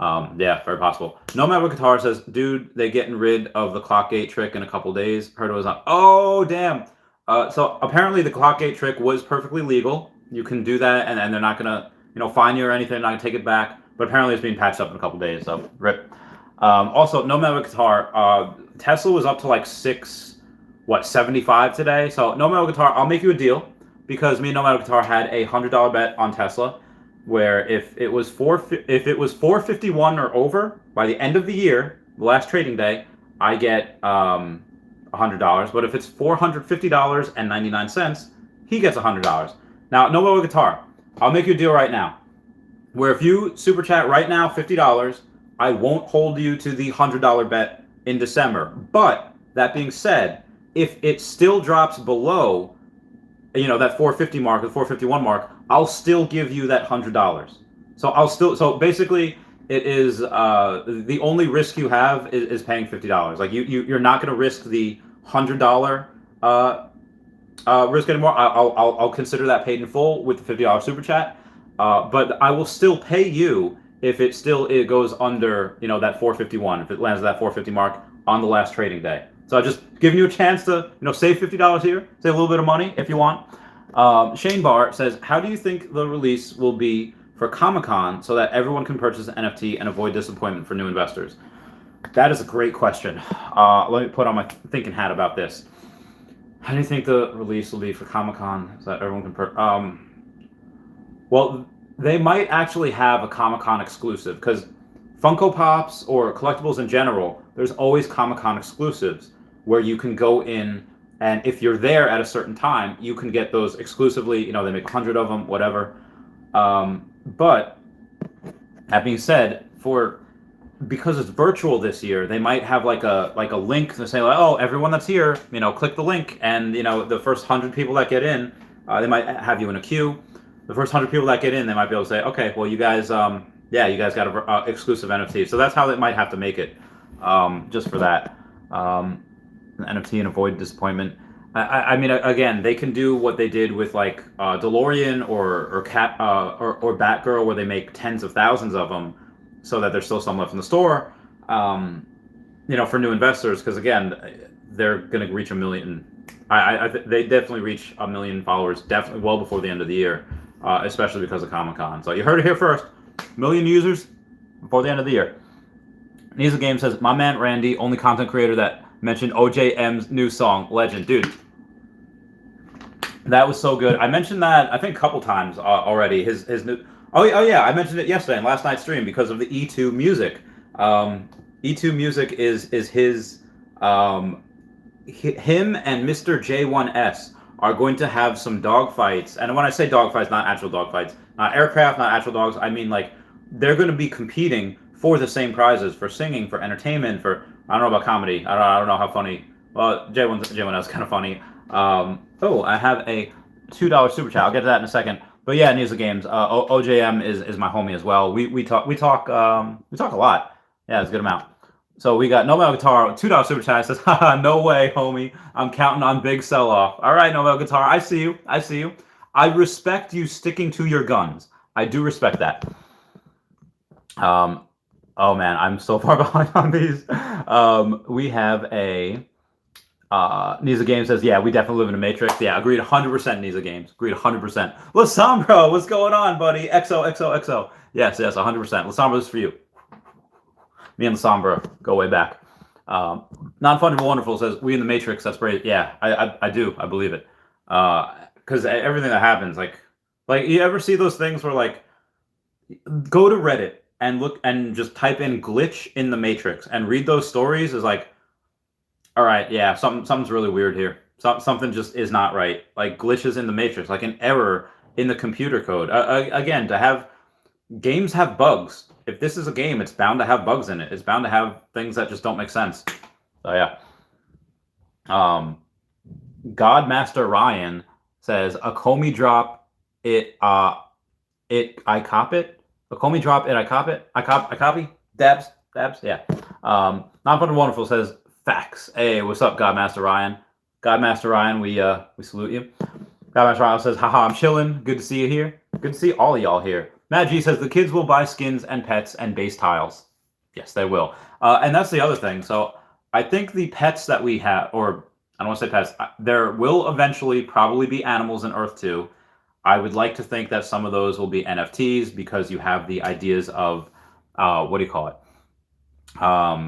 Yeah, very possible. Nomad with Guitar says, dude, they getting rid of the clock gate trick in a couple days. Heard it was on. Oh, damn. So apparently the clock gate trick was perfectly legal. You can do that, and they're not gonna, fine you or anything. They're not gonna take it back. But apparently it's being patched up in a couple days. So rip. Also, Nomad with Guitar. Tesla was up to like 75 today. So Nomad with Guitar, I'll make you a deal, because me and Nomad with Guitar had a $100 bet on Tesla, where if it was 451 or over by the end of the year, the last trading day, I get $100. But if it's $450.99, he gets $100. Now, no more guitar. I'll make you a deal right now, where if you super chat right now $50, I won't hold you to the $100 bet in December. But that being said, if it still drops below, that 450 mark, the 451 mark, I'll still give you that $100. So basically it is the only risk you have is paying $50. Like you're not going to risk the $100 risk anymore. I'll consider that paid in full with the $50 super chat. But I will still pay you if it goes under that 451, if it lands at that 450 mark on the last trading day. So I'm just giving you a chance to save $50 here, save a little bit of money if you want. Shane Barr says, how do you think the release will be for Comic-Con so that everyone can purchase an NFT and avoid disappointment for new investors? That is a great question. Let me put on my thinking hat about this. How do you think the release will be for Comic-Con so that everyone can well, they might actually have a Comic-Con exclusive, because Funko Pops or collectibles in general, there's always Comic-Con exclusives where you can go in, and if you're there at a certain time, you can get those exclusively. They make 100 of them, whatever. But that being said, because it's virtual this year, they might have like a link to say, like, oh, everyone that's here, click the link, and the first 100 people that get in, they might have you in a queue. The first 100 people that get in, they might be able to say, okay, well, you guys, you guys got a exclusive NFT. So that's how they might have to make it, just for that. An NFT and avoid disappointment. I mean, again, they can do what they did with like DeLorean or Batgirl, where they make tens of thousands of them, so that there's still some left in the store. For new investors, because again, they're going to reach 1 million. They definitely reach 1 million followers, definitely well before the end of the year, especially because of Comic-Con. So you heard it here first. 1 million users before the end of the year. Nisa Game says, my man Randy, only content creator that mentioned OJM's new song, Legend. Dude, that was so good. I mentioned that, I think, a couple times already. His new... Oh yeah, I mentioned it yesterday in last night's stream because of the E2 music. E2 music is his... him and Mr. J1S are going to have some dogfights. And when I say dogfights, not actual dogfights, not aircraft, not actual dogs. I mean, like, they're going to be competing for the same prizes, for singing, for entertainment, for... I don't know about comedy. I don't know how funny. Well, J1S is kind of funny. Oh, I have a $2 super chat. I'll get to that in a second. But yeah, Nisa Games. OJM is my homie as well. We talk a lot. Yeah, it's a good amount. So we got Nobel Guitar, $2 super chat, says, haha, no way, homie. I'm counting on big sell-off. All right, Nobel Guitar, I see you. I respect you sticking to your guns. I do respect that. Oh man, I'm so far behind on these. We have a Nisa Games says, yeah, we definitely live in a matrix. Yeah, agreed 100%, Nisa Games. Agreed 100%. Lasambro, what's going on, buddy? XOXOXO. Yes, 100%. Lasambro, this is for you. Me and Lasambra go way back. Non-Fungible Wonderful says, we in the Matrix, that's great. Yeah, I do. I believe it. Because everything that happens, like you ever see those things where, like, go to Reddit and look and just type in glitch in the Matrix and read those stories, is like, All right, yeah, something's really weird here. Something just is not right. Like glitches in the matrix, like an error in the computer code. Again, to have games have bugs. If this is a game, it's bound to have bugs in it. It's bound to have things that just don't make sense. So yeah. Godmaster Ryan says a Comey drop it I cop it. A Comey drop it I cop it. I copy. Dabs. Yeah. Not fun and wonderful says facts. Hey, what's up, Godmaster Ryan? Godmaster Ryan, we salute you. Godmaster Ryan says, haha, I'm chilling. Good to see you here. Good to see all of y'all here. Matt G says the kids will buy skins and pets and base tiles. Yes, they will. And that's the other thing. So I think the pets that we have, or I don't want to say pets, there will eventually probably be animals in Earth 2. I would like to think that some of those will be NFTs because you have the ideas of, what do you call it?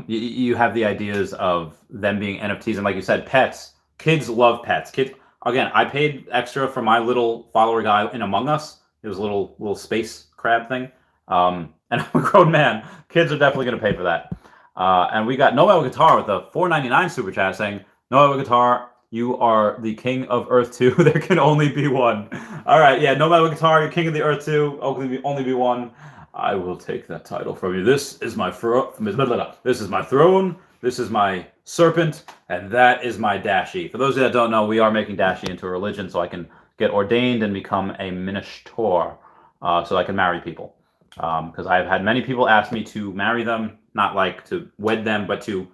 You have the ideas of them being NFTs. And like you said, pets, kids love pets. Kids, again, I paid extra for my little follower guy in Among Us. It was a little space crab thing. And I'm a grown man. Kids are definitely going to pay for that. And we got Noel Guitar with a $4.99 super chat saying, Noel Guitar, you are the king of Earth 2. There can only be one. All right, yeah, Noel Guitar, you're king of the Earth 2. Only be one. I will take that title from you. This is my This is my throne. This is my serpent, and that is my dashi. For those of you that don't know, we are making dashi into a religion, so I can get ordained and become a minister, so I can marry people. Because I've had many people ask me to marry them, not like to wed them, but to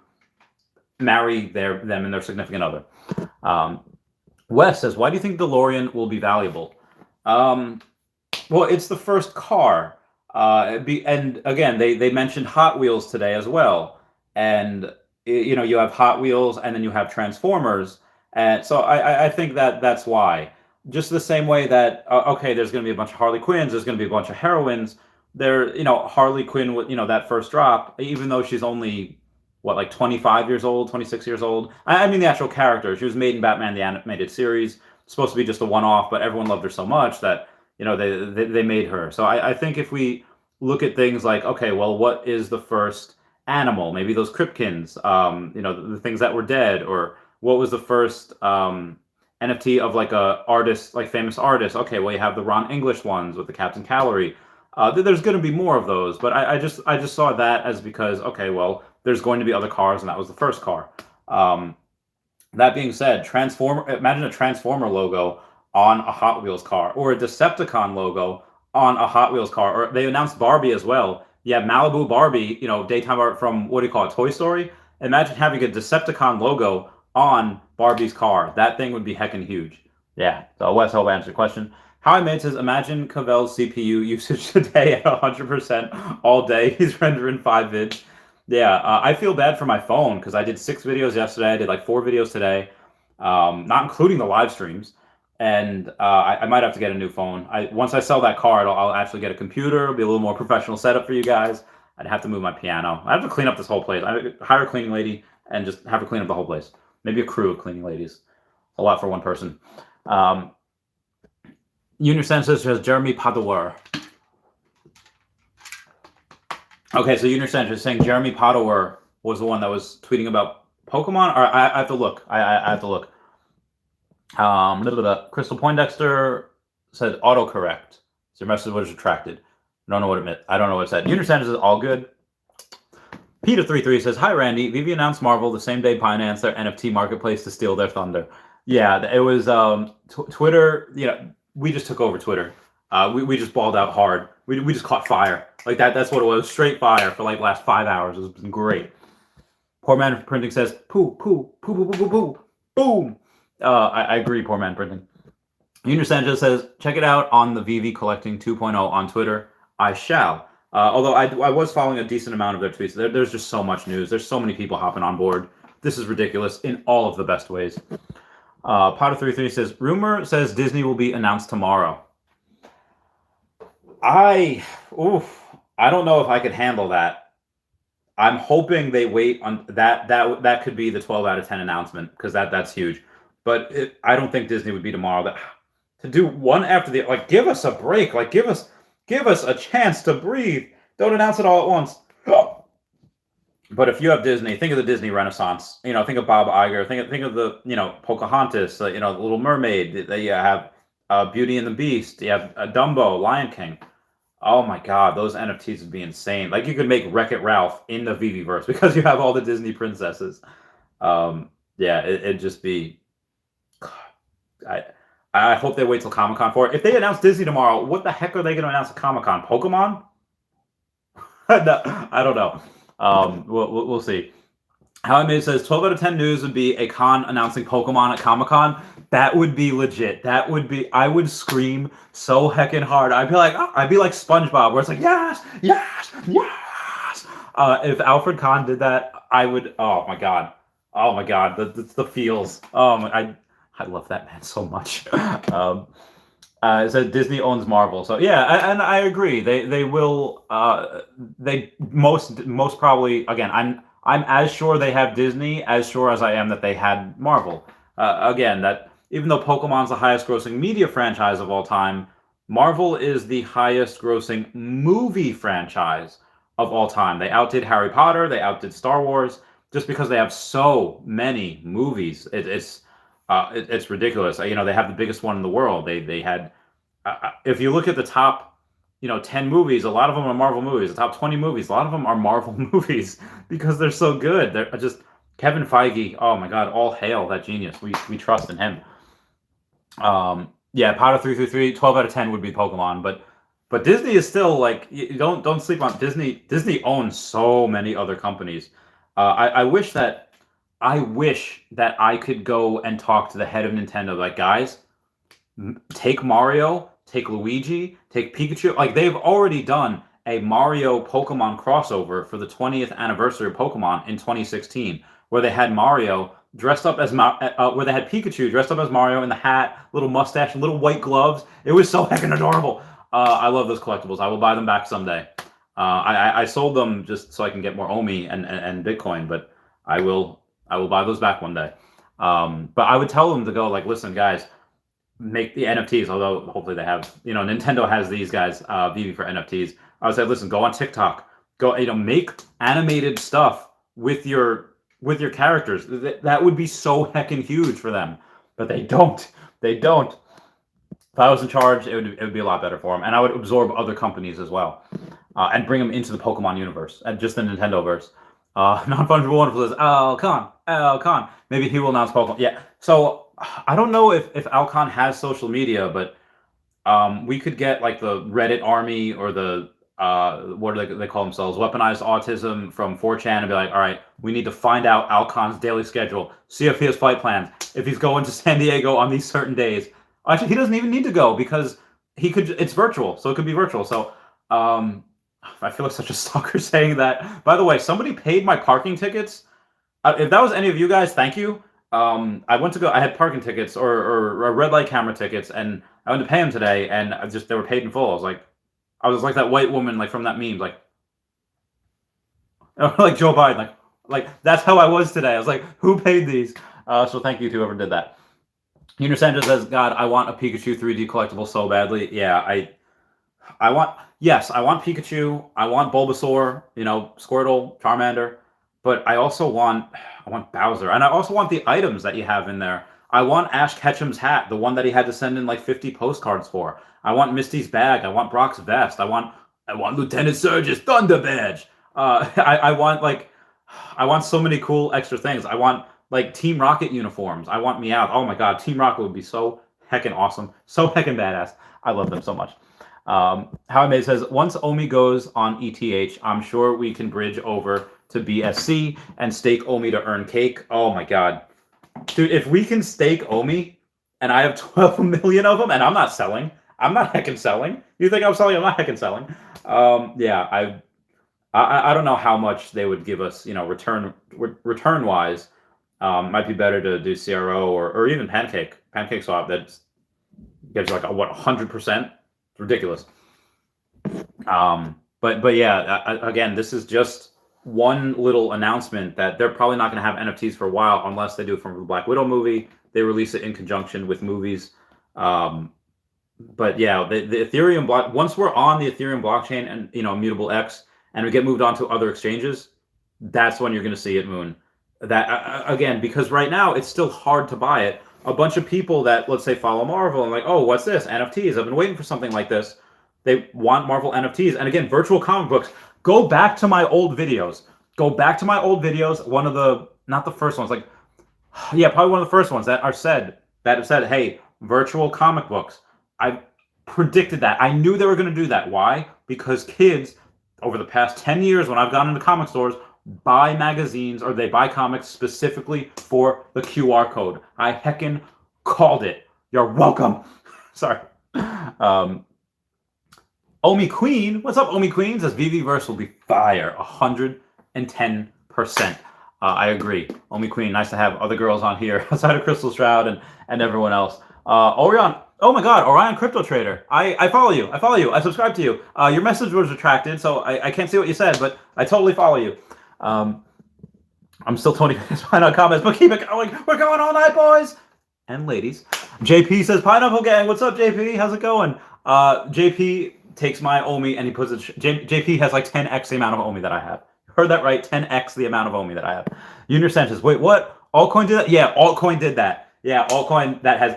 marry them and their significant other. Wes says, why do you think DeLorean will be valuable? Well, it's the first car. And again, they mentioned Hot Wheels today as well. And, you have Hot Wheels and then you have Transformers. And so I think that's why. Just the same way that, okay, there's going to be a bunch of Harley Quinns, there's going to be a bunch of heroines. Harley Quinn, with, that first drop, even though she's only, like 25 years old, 26 years old. I mean, the actual character. She was made in Batman, the animated series. Supposed to be just a one-off, but everyone loved her so much that, they made her. So I think if we look at things like, okay, well, what is the first animal? Maybe those Kripkins, the things that were dead, or what was the first NFT of like a artist, like famous artist? Okay, well, you have the Ron English ones with the Captain Calorie. There's going to be more of those, but I just saw that as because, okay, well, there's going to be other cars, and that was the first car. That being said, imagine a Transformer logo on a Hot Wheels car, or a Decepticon logo on a Hot Wheels car, or they announced Barbie as well. You have Malibu Barbie, daytime art from, what do you call it, Toy Story? Imagine having a Decepticon logo on Barbie's car. That thing would be heckin' huge. Yeah, so Wes, hope I answered your question. How I Made says, imagine Cavell's CPU usage today at 100% all day. He's rendering 5 vids. Yeah, I feel bad for my phone because I did 6 videos yesterday. I did like 4 videos today, not including the live streams. And I might have to get a new phone. Once I sell that card, I'll actually get a computer. It'll be a little more professional setup for you guys. I'd have to move my piano. I have to clean up this whole place. I hire a cleaning lady and just have her clean up the whole place. Maybe a crew of cleaning ladies. A lot for one person. Junior Census says Jeremy Padower. Okay, so Junior Census is saying Jeremy Padower was the one that was tweeting about Pokemon. Or I have to look. I have to look. Crystal Poindexter said autocorrect. So your message was retracted. I don't know what it meant. I don't know what it said. Junior Census is all good. Peter33 says, hi, Randy. Vivi announced Marvel the same day Binance their NFT marketplace to steal their thunder. Yeah, it was Twitter. We just took over Twitter. We just balled out hard. We just caught fire. Like that's what it was. Straight fire for like last 5 hours. It's been great. Poor Man Printing says, poo, poo, poo, poo, poo, poo, poo, boom. I agree, Poor Man Printing. Junior Sanchez says, check it out on the VV Collecting 2.0 on Twitter. I shall. Although I was following a decent amount of their tweets. There's just so much news. There's so many people hopping on board. This is ridiculous in all of the best ways. Potter33 says, rumor says Disney will be announced tomorrow. I don't know if I could handle that. I'm hoping they wait on that. That could be the 12 out of 10 announcement because that's huge. But I don't think Disney would be tomorrow. To do one after the give us a break. Give us a chance to breathe. Don't announce it all at once. But if you have Disney, think of the Disney Renaissance. Think of Bob Iger. Think of the Pocahontas. The Little Mermaid. You have Beauty and the Beast. You have Dumbo, Lion King. Oh my God, those NFTs would be insane. Like you could make Wreck-It Ralph in the VV-verse because you have all the Disney princesses. Yeah, it'd just be. I I hope they wait till Comic-Con for it. If they announce Disney tomorrow, what the heck are they going to announce at Comic-Con? Pokemon? No, I don't know. We'll see. How I Made says 12 out of 10 news would be a con announcing Pokemon at Comic Con. That would be legit. I would scream so heckin' hard. I'd be like SpongeBob, where it's like, yes, yes, yes. If Alfred Kahn did that, I would, oh my God, the feels. I love that man so much. It says Disney owns Marvel, so yeah, and I agree. They will. They most probably again. I'm as sure they have Disney as sure as I am that they had Marvel. Again, that even though Pokemon's the highest grossing media franchise of all time, Marvel is the highest grossing movie franchise of all time. They outdid Harry Potter. They outdid Star Wars just because they have so many movies. It's ridiculous. They have the biggest one in the world. They had if you look at the top, 10 movies, a lot of them are Marvel movies. The top 20 movies, a lot of them are Marvel movies because they're so good. They're just Kevin Feige. Oh my God, all hail that genius. We trust in him. Yeah, Potter 333, 12 out of 10 would be Pokemon, but Disney is still like you don't sleep on Disney. Disney owns so many other companies. I wish that I could go and talk to the head of Nintendo, like, guys, take Mario, take Luigi, take Pikachu. Like they've already done a Mario Pokemon crossover for the 20th anniversary of Pokemon in 2016, where they had Mario dressed up as where they had Pikachu dressed up as Mario in the hat, little mustache, little white gloves. It was so heckin' adorable. I love those collectibles. I will buy them back someday. I sold them just so I can get more OMI and Bitcoin, but I will buy those back one day. But I would tell them to go like, listen, guys, make the NFTs. Although hopefully they have, Nintendo has these guys, VV for NFTs. I would say, listen, go on TikTok, go, make animated stuff with your characters. That would be so heckin' huge for them, but they don't. They don't. If I was in charge, it would be a lot better for them, and I would absorb other companies as well, and bring them into the Pokemon universe and just the Nintendo verse. Non-fungible wonderful is Alcon. Maybe he will announce Pokemon. Yeah. So I don't know if Alcon has social media, but we could get like the Reddit army or the what do they call themselves? Weaponized autism from 4chan and be like, all right, we need to find out Alcon's daily schedule, see if he has flight plans, if he's going to San Diego on these certain days. Actually, he doesn't even need to go because he could. It's virtual, so it could be virtual. So I feel like such a stalker saying that. By the way, somebody paid my parking tickets. If that was any of you guys, thank you. I went to go. I had parking tickets or red light camera tickets, and I went to pay them today, and they were paid in full. I was like that white woman, like from that meme, like like Joe Biden, like that's how I was today. I was like, who paid these? So thank you to whoever did that. Unisandra says, God, I want a Pikachu 3D collectible so badly. Yeah, I want Pikachu, I want Bulbasaur, Squirtle, Charmander, but I want Bowser, and I also want the items that you have in there. I want Ash Ketchum's hat, the one that he had to send in like 50 postcards for. I want Misty's bag. I want Brock's vest. I want Lieutenant Surge's Thunder badge. I want so many cool extra things. I want like Team Rocket uniforms. I want Meowth. Oh my God, Team Rocket would be so heckin' awesome, so heckin' badass. I love them so much. How I Made says, once OMI goes on ETH, I'm sure we can bridge over to BSC and stake OMI to earn cake. Oh my God. Dude, if we can stake OMI and I have 12 million of them and I'm not selling, I'm not heckin' selling. You think I'm selling? I'm not heckin' selling. Yeah, I don't know how much they would give us, return wise. Might be better to do CRO or even Pancake Swap that gives like 100%. Ridiculous. But yeah, again, this is just one little announcement that they're probably not going to have NFTs for a while unless they do it from the Black Widow movie. They release it in conjunction with movies. But yeah, the Ethereum block. Once we're on the Ethereum blockchain and Immutable X, and we get moved on to other exchanges, that's when you're going to see it, Moon. That again, because right now it's still hard to buy it. A bunch of people that, let's say, follow Marvel and like, oh, what's this? NFTs. I've been waiting for something like this. They want Marvel NFTs. And again, virtual comic books. Go back to my old videos. Go back to my old videos. One of the, not the first ones, like, yeah, probably one of the first ones that have said, hey, virtual comic books. I predicted that. I knew they were going to do that. Why? Because kids over the past 10 years, when I've gone into comic stores, buy magazines or they buy comics specifically for the QR code. I heckin' called it. You're welcome. Sorry. Omi Queen, what's up, Omi Queen? Says VVverse will be fire, 110%. I agree. Omi Queen, nice to have other girls on here outside of Crystal Shroud and everyone else. Orion, oh my God, Orion Crypto Trader. I follow you. I subscribe to you. Your message was retracted, so I can't see what you said, but I totally follow you. I'm still 20 minutes behind on comments, but keep it going. We're going all night, boys and ladies. JP says, Pineapple Gang, what's up, JP? How's it going? JP takes my OMI and he puts it. JP has like 10x the amount of OMI that I have. Heard that right? 10x the amount of OMI that I have. Junior Sanchez, wait, what? Altcoin did that? Yeah, Altcoin did that. Yeah, Altcoin that has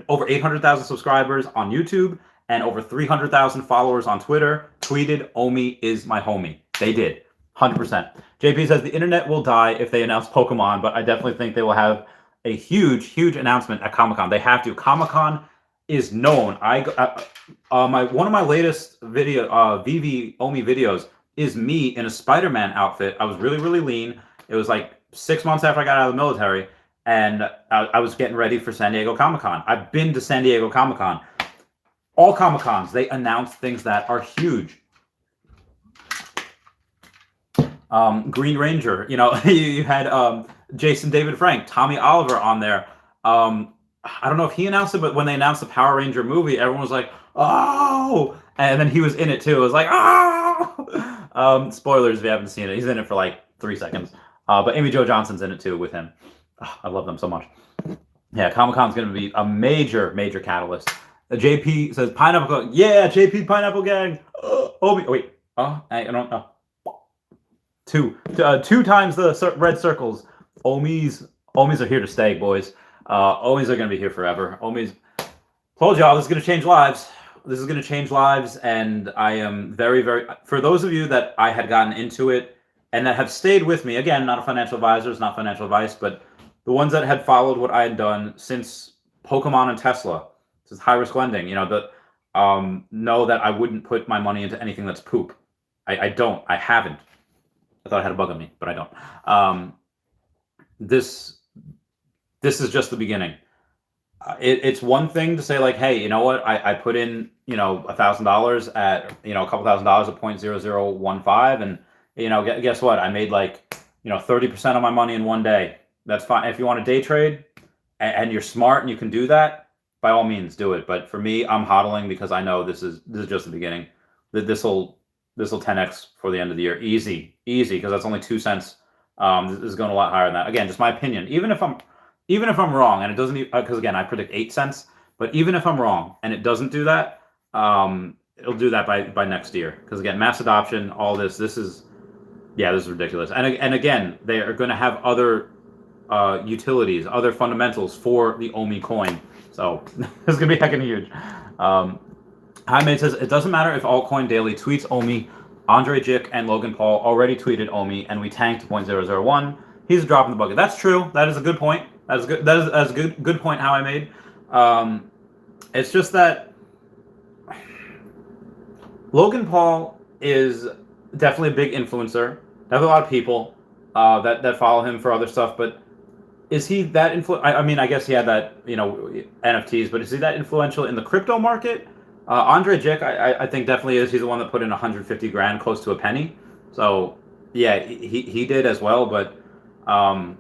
over 800,000 subscribers on YouTube and over 300,000 followers on Twitter tweeted, OMI is my homie. They did. 100%. JP says the internet will die if they announce Pokemon, but I definitely think they will have a huge announcement at Comic-Con. They have to. Comic-Con is known. One of my latest VV OMI videos is me in a Spider-Man outfit. I was really lean. It was like 6 months after I got out of the military, and I was getting ready for San Diego Comic-Con. I've been to San Diego Comic-Con. All Comic-Cons, they announce things that are huge. Green Ranger, you had Jason David Frank, Tommy Oliver on there. I don't know if he announced it, but when they announced the Power Ranger movie, everyone was like, oh! And then he was in it too. It was like, oh! Spoilers if you haven't seen it. He's in it for like 3 seconds. But Amy Jo Johnson's in it too with him. Oh, I love them so much. Yeah, Comic-Con's going to be a major catalyst. JP says, Pineapple Gang. Yeah, JP Pineapple Gang. Wait. I don't know. Two times the red circles. Omis are here to stay, boys. Omis are going to be here forever. Omis, told y'all this is going to change lives. This is going to change lives, and I am very for those of you that I had gotten into it and that have stayed with me. Again, not a financial advisor, it's not financial advice, but the ones that had followed what I had done since Pokemon and Tesla, since high risk lending, know that I wouldn't put my money into anything that's poop. I don't. I haven't. I thought I had a bug on me, but I don't. This is just the beginning. It's one thing to say like, hey, you know what? I put in, $1,000 at, a couple $1,000 at 0.0015, and guess what? I made like, 30% of my money in one day. That's fine. If you want to day trade and you're smart and you can do that, by all means do it. But for me, I'm hodling because I know this is just the beginning. This will 10x for the end of the year. Easy, because that's only 2 cents. This is going a lot higher than that. Again, just my opinion. Even if I'm wrong, and it doesn't, because again, I predict 8 cents. But even if I'm wrong and it doesn't do that, it'll do that by next year. Because again, mass adoption, all this is ridiculous. And again, they are going to have other utilities, other fundamentals for the OMI coin. So it's going to be heckin' huge. Jaime says, it doesn't matter if Altcoin Daily tweets OMI. Andre Jick and Logan Paul already tweeted OMI, and we tanked to 0.001. He's a drop in the bucket. That's true. That is a good point. That's a good point how I made. It's just that Logan Paul is definitely a big influencer. Definitely a lot of people that follow him for other stuff, but is he that I mean, I guess he had that, NFTs, but is he that influential in the crypto market? Andre Jick, I think definitely is. He's the one that put in 150 grand, close to a penny. So yeah, he did as well. But I don't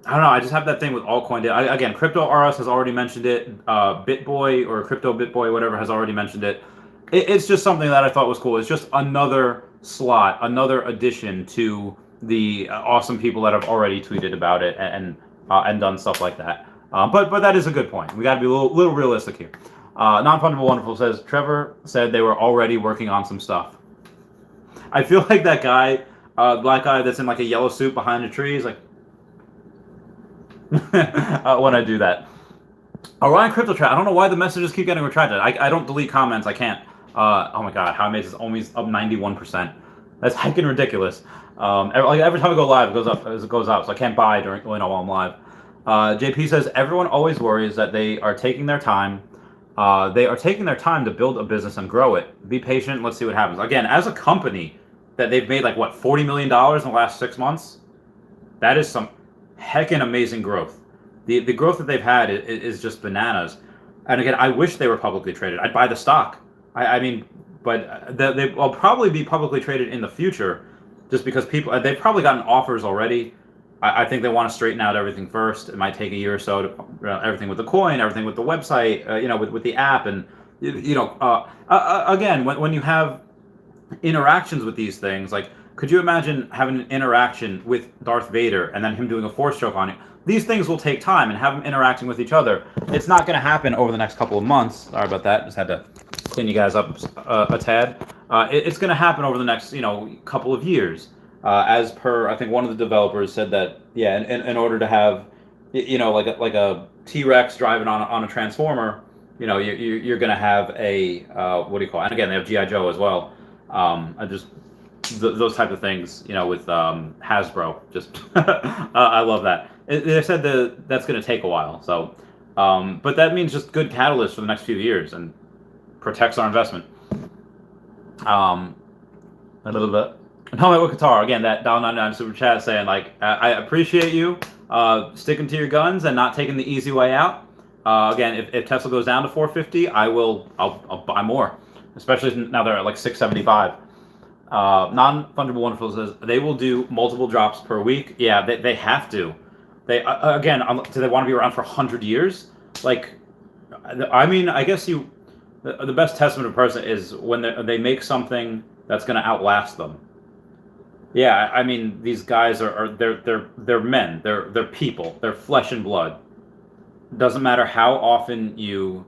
know. I just have that thing with altcoin. Again, Crypto RS has already mentioned it. BitBoy or Crypto BitBoy, whatever, has already mentioned it. It's just something that I thought was cool. It's just another slot, another addition to the awesome people that have already tweeted about it and done stuff like that. But that is a good point. We got to be a little realistic here. Non-Fungible Wonderful says, Trevor said they were already working on some stuff. I feel like that guy, Black guy that's in like a yellow suit behind a tree. He's like, when I do that. Orion Crypto Chat. I don't know why the messages keep getting retracted. I don't delete comments. I can't. Oh my god, how amazing is always up 91%. That's heckin' ridiculous. Every time I go live, it goes up. So I can't buy while I'm live. JP says everyone always worries that they are taking their time. They are taking their time to build a business and grow it. Be patient. Let's see what happens. Again, as a company that they've made like what $40 million in the last 6 months, that is some heckin' amazing growth. The growth that they've had is just bananas. And again, I wish they were publicly traded. I'd buy the stock. I mean, but they will probably be publicly traded in the future, just because they've probably gotten offers already. I think they want to straighten out everything first. It might take a year or so to everything with the coin, everything with the website, with the app, and again, when you have interactions with these things, like, could you imagine having an interaction with Darth Vader and then him doing a force choke on you? These things will take time, and have them interacting with each other. It's not going to happen over the next couple of months. Sorry about that. Just had to clean you guys up a tad. It's going to happen over the next couple of years. As per, I think one of the developers said that, yeah, in order to have, like a T-Rex driving on a transformer, you're going to have a what do you call it? And again, they have G.I. Joe as well. Those type of things, with Hasbro. Just I love that. They said that's going to take a while. So, but that means just good catalyst for the next few years and protects our investment. A little bit. Helmet with Qatar, again, that $1.99 super chat saying, like, I appreciate you sticking to your guns and not taking the easy way out. Again, if Tesla goes down to 450, I'll buy more, especially now they're at like 675. Non-fungible wonderful says they will do multiple drops per week. Yeah, they have to. They again, do they want to be around for 100 years? Like, I mean, I guess the best testament of a person is when they make something that's going to outlast them. Yeah, I mean, these guys they're men, they're people, they're flesh and blood. Doesn't matter how often you.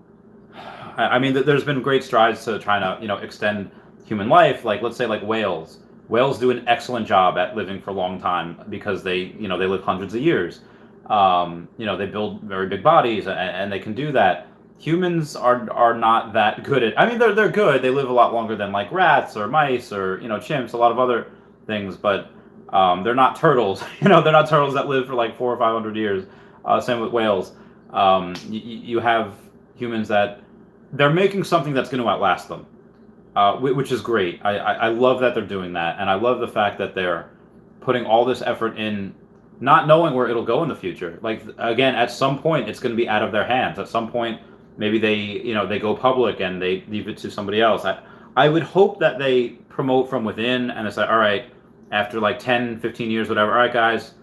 I mean, there's been great strides to trying to extend human life. Like, let's say, like whales. Whales do an excellent job at living for a long time because they live hundreds of years. They build very big bodies and they can do that. Humans are not that good at. I mean, they're good. They live a lot longer than like rats or mice or chimps. A lot of other things, but they're not turtles. They're not turtles that live for like 400 or 500 years. Same with whales. You have humans that they're making something that's going to outlast them, which is great. I love that they're doing that, and I love the fact that they're putting all this effort in, not knowing where it'll go in the future. Like, again, at some point, it's going to be out of their hands. At some point, maybe they go public and they leave it to somebody else. I would hope that they promote from within and they say, all right, after like 10, 15 years, whatever, all right, guys,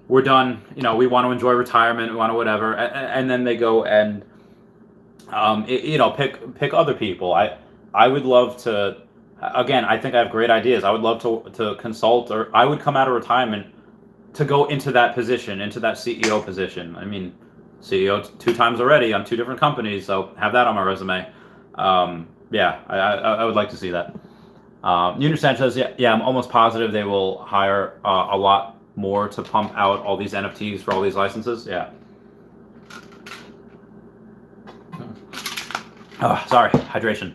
we're done. We want to enjoy retirement. We want to whatever. And then they go and, pick other people. I would love to, again, I think I have great ideas. I would love to consult, or I would come out of retirement to go into that position, into that CEO position. I mean, CEO 2 times already on 2 different companies, so have that on my resume. Yeah, I would like to see that. Junior Sanchez, yeah, I'm almost positive they will hire a lot more to pump out all these NFTs for all these licenses. Yeah. Oh, sorry, hydration.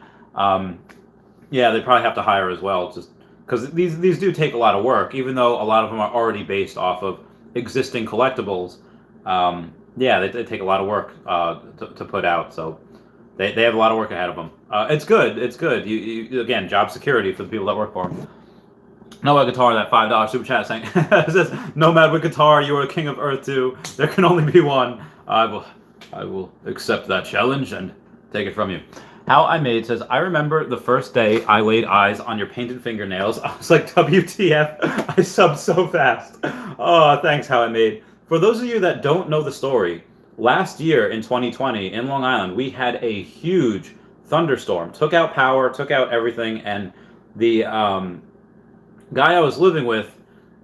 Yeah, they probably have to hire as well, just because these do take a lot of work, even though a lot of them are already based off of existing collectibles. Yeah, they take a lot of work to put out, so they have a lot of work ahead of them. It's good. It's good. You again, job security for the people that work for them. Nomad Guitar, that $5 super chat saying, it says, Nomad with Guitar, you are the king of Earth 2. There can only be one. I will accept that challenge and take it from you. How I Made says, I remember the first day I laid eyes on your painted fingernails. I was like, WTF, I subbed so fast. Oh, thanks, How I Made. For those of you that don't know the story, last year in 2020 in Long Island, we had a huge thunderstorm. Took out power, took out everything, and the guy I was living with,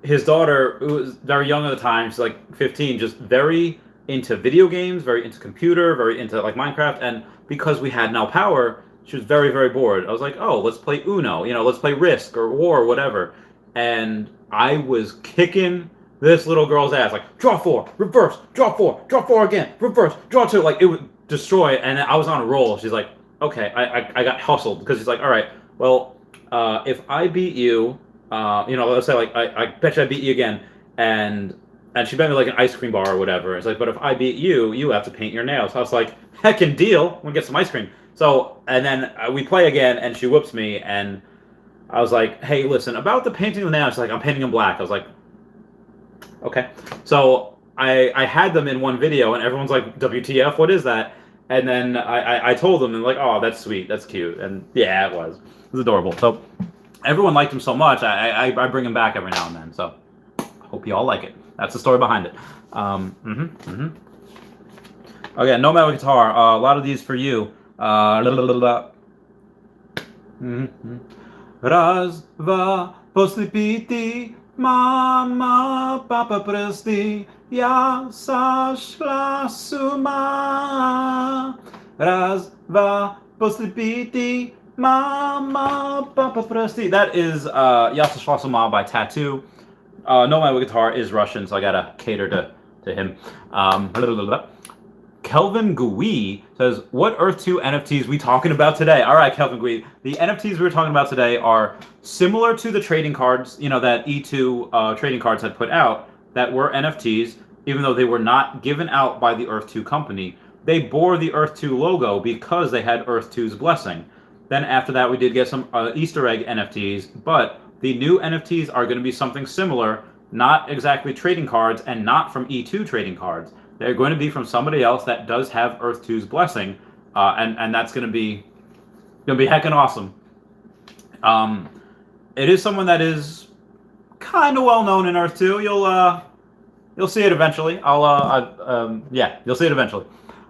his daughter, who was very young at the time, she's like 15, just very into video games, very into computer, very into like Minecraft, and because we had no power, she was very, very bored. I was like, oh, let's play Uno, let's play Risk or War or whatever. And I was kicking this little girl's ass, like draw 4, reverse, draw 4, draw 4 again, reverse, draw 2, like it would destroy. And I was on a roll. She's like, okay, I got hustled because she's like, all right, well, if I beat you, let's say like I bet you I beat you again, and she bet me like an ice cream bar or whatever. It's like, but if I beat you, you have to paint your nails. So I was like, heckin' deal, we'll get some ice cream. So and then we play again, and she whoops me, and I was like, hey, listen, about the painting of the nails. She's like, I'm painting them black. I was like, okay. So I had them in one video, and everyone's like, WTF, what is that? And then I told them, and like, oh, that's sweet, that's cute. And yeah, it was adorable. So everyone liked him so much, I bring him back every now and then. So I hope you all like it. That's the story behind it. Okay, No Metal Guitar. A lot of these for you. Raz, dva, poslepiti, mama, papa prsti, ja sa šla suma. Raz, dva, poslepiti, mama, papa prsti. That is Ja sa šla suma by Tattoo. No Metal Guitar is Russian, so I gotta cater to him. Kelvin Gui says, what Earth 2 NFTs we talking about today? All right, Kelvin Gui. The NFTs we're talking about today are similar to the trading cards, that E2 trading cards had put out that were NFTs, even though they were not given out by the Earth 2 company. They bore the Earth 2 logo because they had Earth 2's blessing. Then after that, we did get some Easter egg NFTs, but the new NFTs are going to be something similar, not exactly trading cards and not from E2 trading cards. They're going to be from somebody else that does have Earth 2's blessing, and that's going to be heckin' awesome. It is someone that is kind of well known in Earth 2. You'll see it eventually. You'll see it eventually.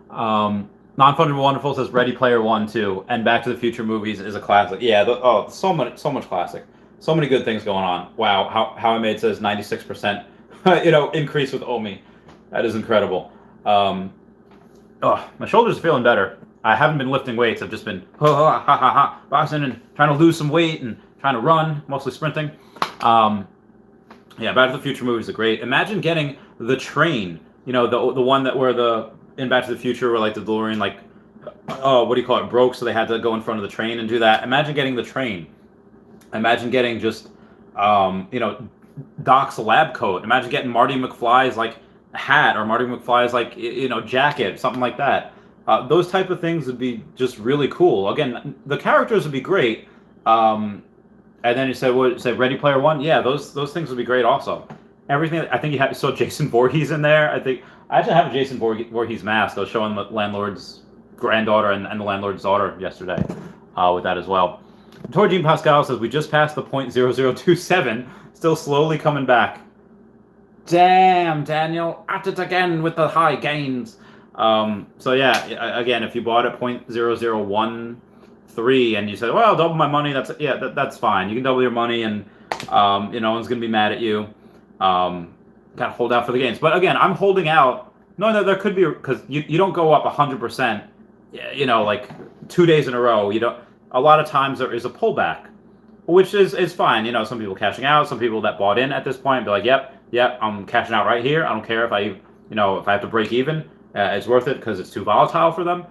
Non-Fungible Wonderful says Ready Player One too, and Back to the Future movies is a classic. Yeah, so much classic. So many good things going on. Wow, How I Made says 96%, increase with OMI. That is incredible. My shoulders are feeling better. I haven't been lifting weights. I've just been boxing and trying to lose some weight and trying to run, mostly sprinting. Back to the Future movies are great. Imagine getting the train. The one that where in Back to the Future where like the DeLorean broke, so they had to go in front of the train and do that. Imagine getting the train. Imagine getting just Doc's lab coat. Imagine getting Marty McFly's like hat or Marty McFly's like jacket, something like that. Those type of things would be just really cool. Again, the characters would be great. And then you said Ready Player One. Yeah, those things would be great also. Everything. I think you saw Jason Voorhees in there. I actually have a Jason Voorhees mask. I was showing the landlord's granddaughter and the landlord's daughter yesterday with that as well. Torjean Pascal says we just passed the 0.0027, still slowly coming back. Damn, Daniel, at it again with the high gains. Again, if you bought at 0.0013 and you said, well, double my money, that's fine. You can double your money and no one's gonna be mad at you. Gotta hold out for the gains. But again, I'm holding out. No, there could be, because you don't go up 100%, like 2 days in a row. You don't. A lot of times there is a pullback, which is fine. Some people cashing out, some people that bought in at this point be like, yep, I'm cashing out right here. I don't care if I have to break even. It's worth it because it's too volatile for them.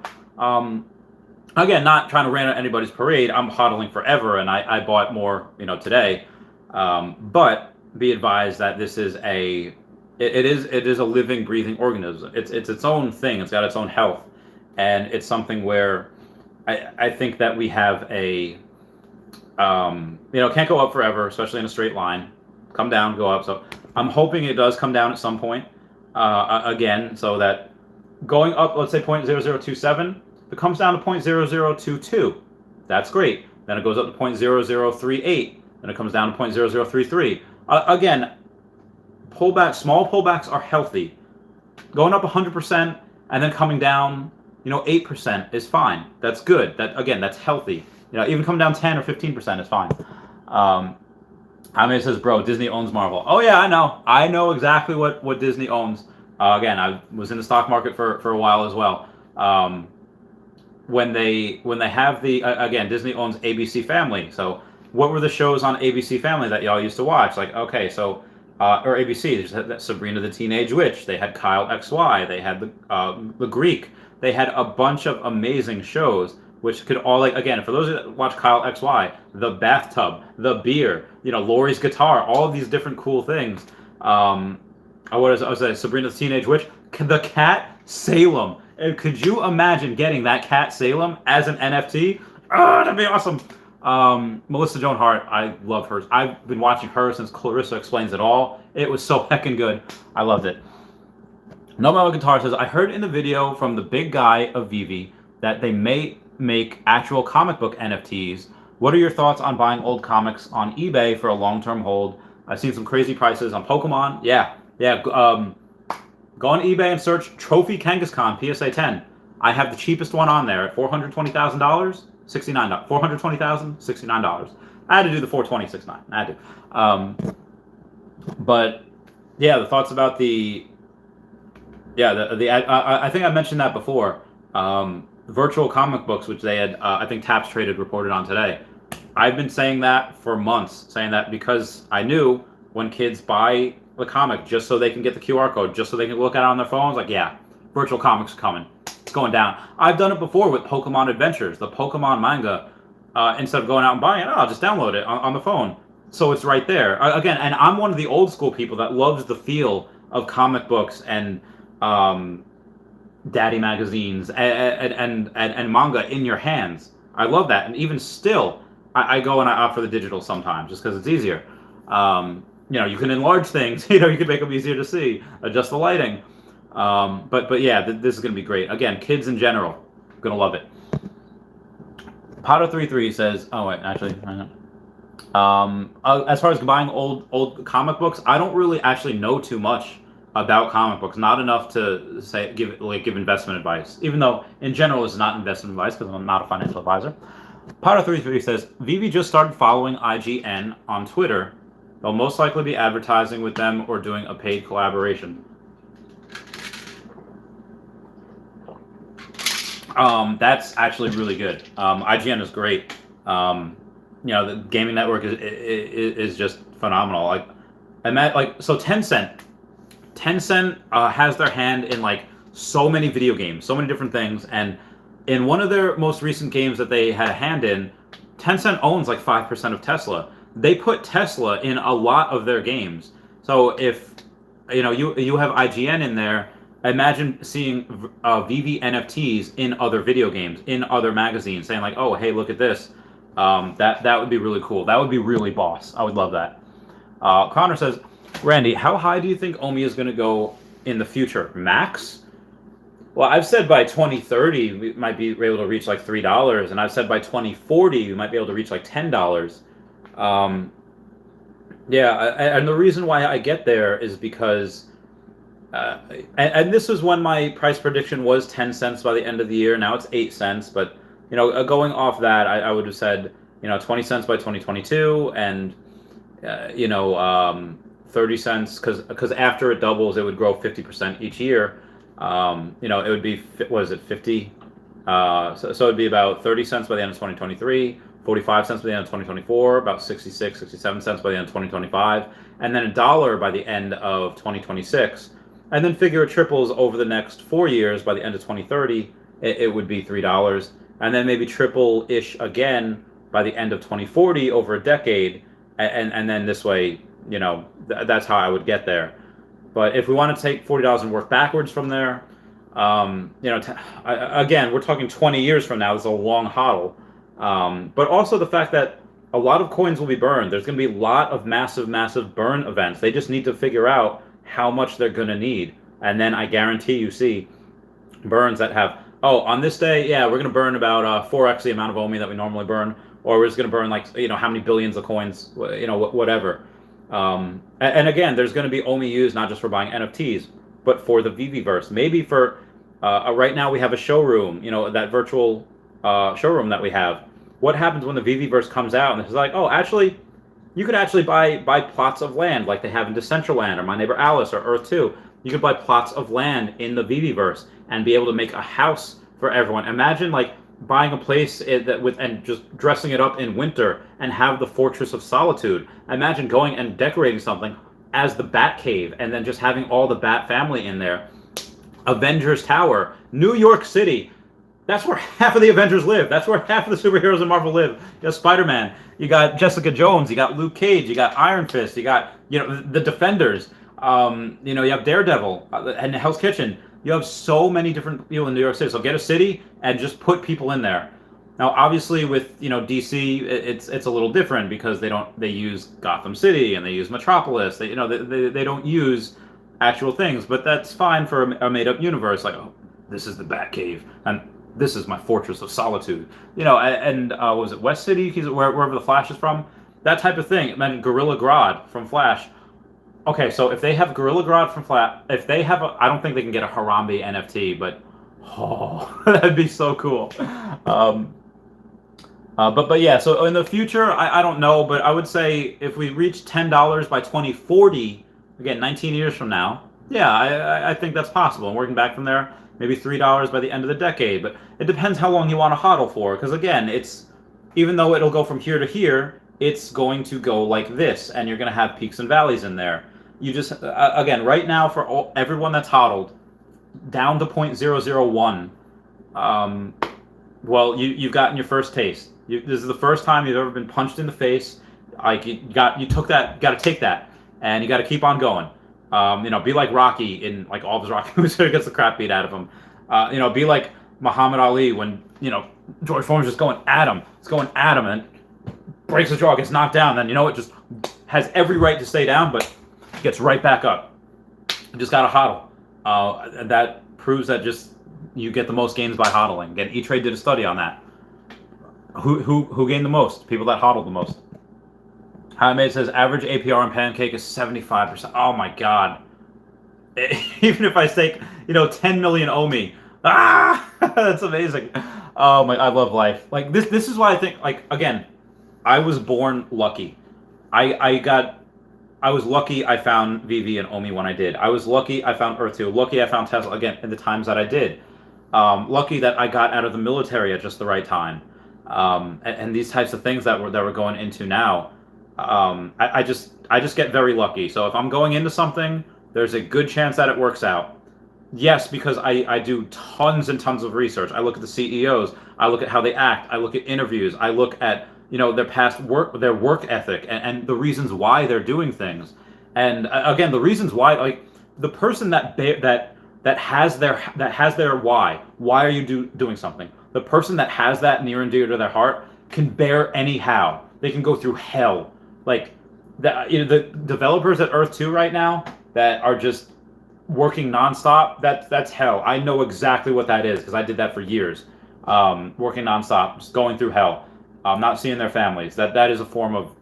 Again, not trying to rain on anybody's parade. I'm hodling forever, and I bought more, today. But be advised that this is it is a living, breathing organism. It's its own thing. It's got its own health, and it's something where I think that we have can't go up forever, especially in a straight line. Come down, go up. So I'm hoping it does come down at some point again, so that going up, let's say 0.0027, if it comes down to 0.0022, that's great. Then it goes up to 0.0038, then it comes down to 0.0033. Again, small pullbacks are healthy. Going up 100% and then coming down 8% is fine. That's good. That's healthy. Even come down 10 or 15% is fine. It says, bro, Disney owns Marvel. Oh yeah, I know. I know exactly what Disney owns. Again, I was in the stock market for a while as well. When they have Disney owns ABC Family. So what were the shows on ABC Family that y'all used to watch? Like, okay, so, or ABC, they just had that Sabrina the Teenage Witch. They had Kyle XY. They had the Greek. They had a bunch of amazing shows, which could all, like, again, for those that watch Kyle XY, the bathtub, the beer, Lori's guitar, all of these different cool things. I was saying, Sabrina the Teenage Witch, the cat Salem. And could you imagine getting that cat Salem as an NFT? Oh, that'd be awesome. Melissa Joan Hart, I love hers. I've been watching her since Clarissa Explains It All. It was so heckin' good. I loved it. No Mellow Guitar says, I heard in the video from the big guy of Vivi that they may make actual comic book NFTs. What are your thoughts on buying old comics on eBay for a long-term hold? I've seen some crazy prices on Pokemon. Yeah. Go on eBay and search Trophy Kangaskhan PSA 10. I have the cheapest one on there at $420,000, $69. $420,000, $69. I had to do the $420.69. I had to. But yeah, the thoughts about the I think I mentioned that before. Virtual comic books, which they had, I think Taps Traded reported on today. I've been saying that for months, saying that because I knew when kids buy the comic just so they can get the QR code, just so they can look at it on their phones, like, yeah, virtual comics are coming. It's going down. I've done it before with Pokemon Adventures, the Pokemon manga. Instead of going out and buying it, I'll just download it on the phone. So it's right there. Again, and I'm one of the old school people that loves the feel of comic books and daddy magazines and manga in your hands. I love that. And even still, I go and I opt for the digital sometimes just because it's easier. You can enlarge things. You can make them easier to see, adjust the lighting. But yeah, this is going to be great. Again, kids in general, going to love it. Potter33 says, oh wait, actually, as far as buying old comic books, I don't really actually know too much about comic books. Not enough to say give investment advice. Even though in general it's not investment advice because I'm not a financial advisor. Potter33 says, Vivi just started following IGN on Twitter. They'll most likely be advertising with them or doing a paid collaboration. That's actually really good. IGN is great. The gaming network is just phenomenal. So Tencent has their hand in like so many video games, so many different things, and in one of their most recent games that they had a hand in, Tencent owns like 5% of Tesla. They put Tesla in a lot of their games. So if you have IGN in there, imagine seeing VV NFTs in other video games, in other magazines, saying like, oh, hey, look at this. That would be really cool. That would be really boss. I would love that. Connor says, Randy, how high do you think OMI is going to go in the future? Max? Well, I've said by 2030 we might be able to reach like $3, and I've said by 2040 we might be able to reach like $10. And the reason why I get there is because, and this was when my price prediction was 10 cents by the end of the year. Now it's 8 cents, but going off that, I would have said 20 cents by 2022, and 30 cents because after it doubles, it would grow 50% each year. It would be, what is it, 50? So it'd be about 30 cents by the end of 2023, 45 cents by the end of 2024, about 66, 67 cents by the end of 2025, and then $1 by the end of 2026. And then figure it triples over the next 4 years. By the end of 2030, it would be $3. And then maybe triple-ish again by the end of 2040 over a decade. And then this way, that's how I would get there. But if we want to take $40 and work backwards from there, again, we're talking 20 years from now. This is a long hodl. But also the fact that a lot of coins will be burned. There's going to be a lot of massive, massive burn events. They just need to figure out how much they're going to need. And then I guarantee you see burns that have, on this day, we're going to burn about 4x the amount of OMI that we normally burn. Or we're just going to burn like, how many billions of coins, whatever. And again, there's going to be OMI used not just for buying NFTs, but for the VVverse. Maybe for, right now we have a showroom, that virtual showroom that we have. What happens when the VVverse comes out and it's like, actually, you could actually buy plots of land like they have in Decentraland or My Neighbor Alice or Earth 2. You could buy plots of land in the VVverse and be able to make a house for everyone. Imagine like buying a place that with and just dressing it up in winter and have the Fortress of Solitude. Imagine going and decorating something as the Bat Cave and then just having all the Bat family in there. Avengers Tower, New York City. That's where half of the Avengers live. That's where half of the superheroes in Marvel live. You got Spider-Man, you got Jessica Jones, you got Luke Cage, you got Iron Fist, you got the Defenders. You have Daredevil and Hell's Kitchen. You have so many different people in New York City. So get a city and just put people in there. Now, obviously, with DC, it's a little different because they use Gotham City and they use Metropolis. They don't use actual things, but that's fine for a made-up universe. Like, oh, this is the Batcave and this is my Fortress of Solitude. And was it West City? Wherever the Flash is from, that type of thing. Imagine Gorilla Grodd from Flash. Okay, so if they have Gorilla Grodd from Flash, if they have I don't think they can get a Harambe NFT, but that'd be so cool. But yeah, so in the future, I don't know, but I would say if we reach $10 by 2040, again, 19 years from now, yeah, I think that's possible. And working back from there, maybe $3 by the end of the decade. But it depends how long you want to hodl for, because again, even though it'll go from here to here, it's going to go like this, and you're going to have peaks and valleys in there. You just, again, right now for everyone that's hodled, down to 0.001, well, you've gotten your first taste. This is the first time you've ever been punched in the face. Like you took that, you got to take that, and you got to keep on going. Be like Rocky in like all of his Rocky movies where he gets the crap beat out of him. Be like Muhammad Ali when George Foreman's just going at him. It's going at him and breaks the jaw, gets knocked down. Then it just has every right to stay down, but gets right back up. You just got to hodl. And that proves that just you get the most gains by hodling. Again, E-Trade did a study on that. Who gained the most? People that hodled the most. Jaime says average APR on Pancake is 75%. Oh my god. Even if I stake, 10 million OMI. That's amazing. Oh my, I love life. Like this is why I think, like, again, I was born lucky. I was lucky I found VV and OMI when I did. I was lucky I found Earth 2. Lucky I found Tesla, again, in the times that I did. Lucky that I got out of the military at just the right time. And these types of things that we're going into now. I just get very lucky. So if I'm going into something, there's a good chance that it works out. Yes, because I do tons and tons of research. I look at the CEOs. I look at how they act. I look at interviews. I look at their past work, their work ethic, and the reasons why they're doing things. And again, the reasons why, like the person that has their why. Why are you doing something? The person that has that near and dear to their heart can bear anyhow. They can go through hell. Like the developers at Earth 2 right now that are just working nonstop. That's hell. I know exactly what that is because I did that for years. Working nonstop, just going through hell. Not seeing their families. That is a form of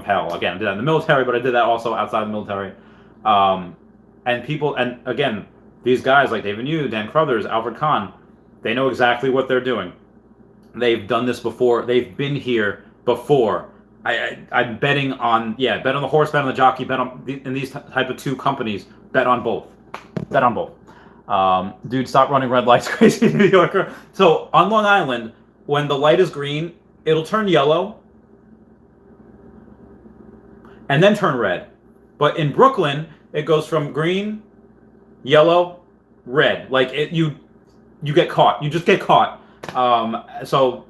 hell. Again, I did that in the military, but I did that also outside the military. And people, and again, these guys like David Yu, Dan Crothers, Alfred Kahn, they know exactly what they're doing. They've done this before. They've been here before. I'm betting on, bet on the horse, bet on the jockey, bet on in these type of two companies, bet on both. Bet on both. Dude, stop running red lights, crazy New Yorker. So on Long Island, when the light is green, it'll turn yellow and then turn red. But in Brooklyn, it goes from green, yellow, red. Like you get caught. You just get caught. So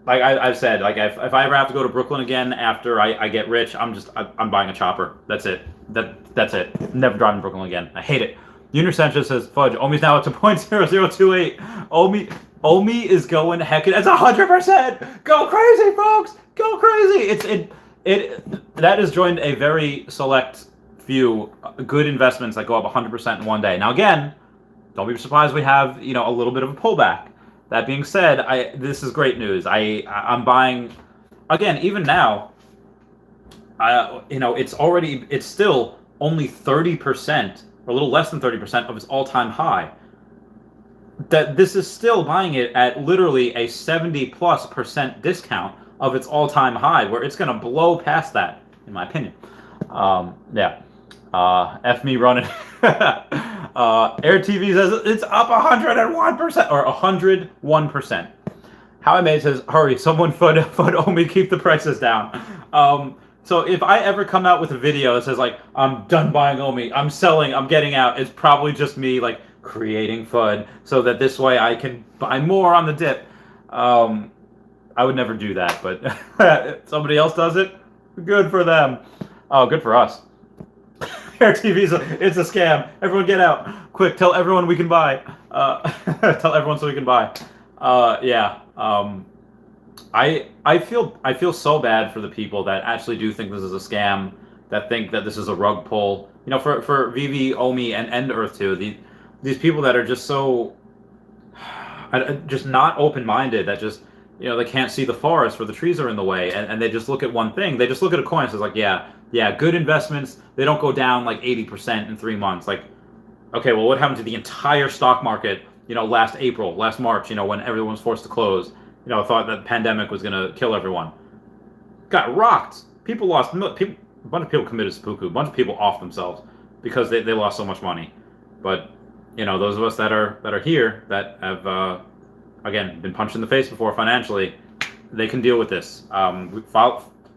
like I've said, like if I ever have to go to Brooklyn again after I get rich, I'm buying a chopper. That's it. That's it. Never driving to Brooklyn again. I hate it. Junior Sanchez says, fudge, OMI's now up to 0.0028. OMI is going heckin'. It's 100%. Go crazy, folks. Go crazy. That has joined a very select few good investments that go up 100% in one day. Now again, don't be surprised we have a little bit of a pullback. That being said, this is great news. I'm buying again. Even now, it's still only 30% or a little less than 30% of its all-time high. That this is still buying it at literally a 70+% discount of its all-time high, where it's going to blow past that, in my opinion. Yeah. F me running. Air TV says it's up 101% or 101%. How I Made says, hurry, someone FUD OMI, keep the prices down. So if I ever come out with a video that says like, I'm done buying OMI, I'm selling, I'm getting out, it's probably just me like creating FUD so that this way I can buy more on the dip. I would never do that, but if somebody else does it, good for them. Oh, good for us. Air TV's it's a scam. Everyone get out. Quick, tell everyone we can buy. Tell everyone so we can buy. Yeah. I feel so bad for the people that actually do think this is a scam, that think that this is a rug pull. You know, for VV, OMI, and Earth 2, these people that are just so just not open-minded, that just, you know, they can't see the forest where the trees are in the way, and they just look at one thing. They just look at a coin and says like, yeah, good investments, they don't go down like 80% in 3 months. Like, okay, well, what happened to the entire stock market, you know, last April, last March, you know, when everyone was forced to close, you know, thought that the pandemic was going to kill everyone. Got rocked. People lost, a bunch of people committed seppuku, a bunch of people off themselves because they lost so much money. But, you know, those of us that are here, that have, again, been punched in the face before financially, they can deal with this.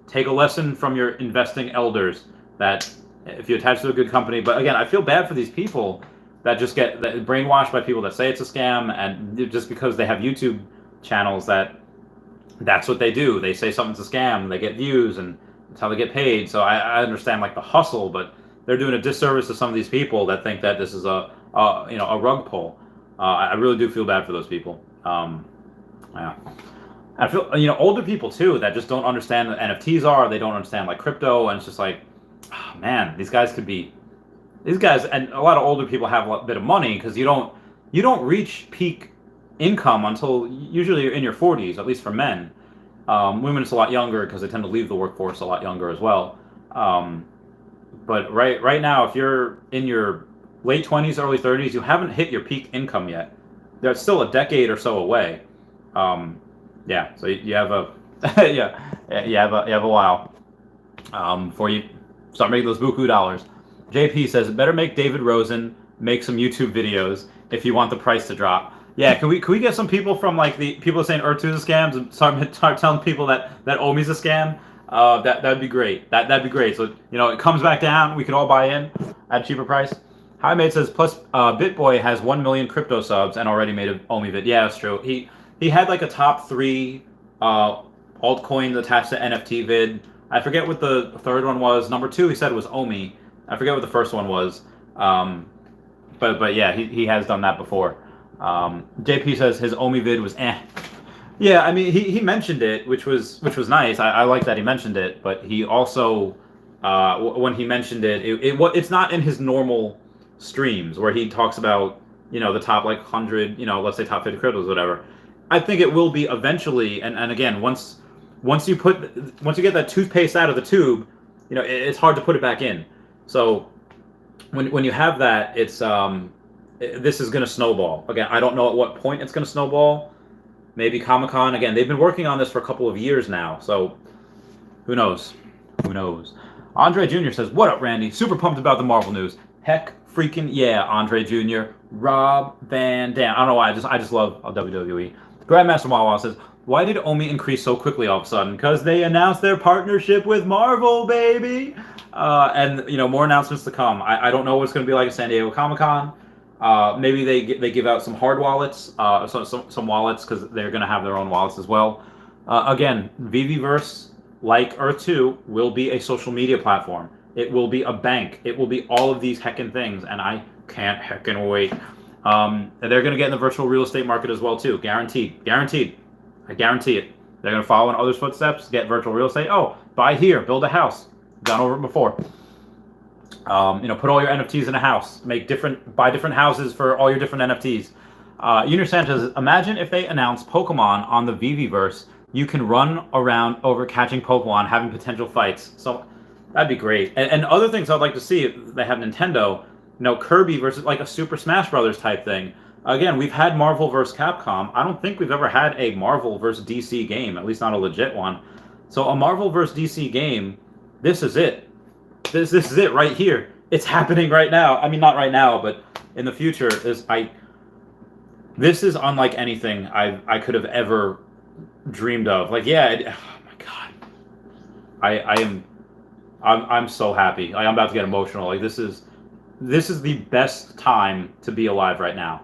Take a lesson from your investing elders, that if you attach to a good company. But again, I feel bad for these people that just get brainwashed by people that say it's a scam, and just because they have YouTube channels, that's what they do. They say something's a scam, they get views, and that's how they get paid. So I understand like the hustle, but they're doing a disservice to some of these people that think that this is a rug pull. I really do feel bad for those people. Yeah. I feel, you know, older people too that just don't understand what NFTs are. They don't understand like crypto, and it's just like, oh, man, these guys, and a lot of older people have a bit of money, because you don't reach peak income until usually you're in your 40s, at least for men. Women, it's a lot younger because they tend to leave the workforce a lot younger as well. But right now, if you're in your late 20s, early 30s, you haven't hit your peak income yet. That's still a decade or so away. Yeah, so you have a you have a while before you start making those buku dollars. JP says, better make David Rosen make some YouTube videos if you want the price to drop. Yeah, can we get some people from like the people saying Earth 2 is a scam and start telling people that OMI's a scam? That'd be great. That'd be great. So, you know, it comes back down, we can all buy in at a cheaper price. Hi Mate says, plus BitBoy has 1 million crypto subs and already made an OMI vid. Yeah, that's true. He had like a top 3 altcoins attached to NFT vid. I forget what the third one was. Number 2 he said was OMI. I forget what the first one was. But yeah, he has done that before. JP says his OMI vid was eh. Yeah, I mean he mentioned it, which was nice. I like that he mentioned it, but he also when he mentioned it's not in his normal streams where he talks about, you know, the top like 100, you know, let's say top 50 cryptos, whatever. I think it will be eventually, and again, once you get that toothpaste out of the tube, you know, it's hard to put it back in. So when you have that, it's this is going to snowball. Again, I don't know at what point it's going to snowball. Maybe Comic-Con. Again, they've been working on this for a couple of years now, so who knows? Who knows? Andre Jr. says, what up, Randy? Super pumped about the Marvel news. Heck freaking yeah, Andre Jr. Rob Van Dam. I don't know why, I just love WWE. Grandmaster Wawa says, why did OMI increase so quickly all of a sudden? Because they announced their partnership with Marvel, baby! And, you know, more announcements to come. I don't know what it's going to be like at San Diego Comic-Con. Maybe they give out some hard wallets, some wallets, because they're going to have their own wallets as well. Again, VVverse, like Earth 2, will be a social media platform. It will be a bank. It will be all of these heckin' things, and I can't heckin' wait. And they're going to get in the virtual real estate market as well, too. Guaranteed. I guarantee it. They're going to follow in others' footsteps, get virtual real estate. Oh, buy here, build a house. Gone over it before. You know, put all your NFTs in a house. Buy different houses for all your different NFTs. Junior Sanchez, imagine if they announce Pokemon on the VVverse. You can run around over catching Pokemon, having potential fights. So that'd be great. And other things I'd like to see if they have Nintendo. You know, Kirby versus like a Super Smash Brothers type thing. Again, we've had Marvel vs. Capcom. I don't think we've ever had a Marvel vs. DC game, at least not a legit one. So a Marvel vs. DC game, this is it. This is it right here. it's happening right now. I mean, not right now, but in the future. This is unlike anything I could have ever dreamed of. Like, yeah, oh my god, I am I'm so happy. Like, I'm about to get emotional. Like, this is the best time to be alive right now.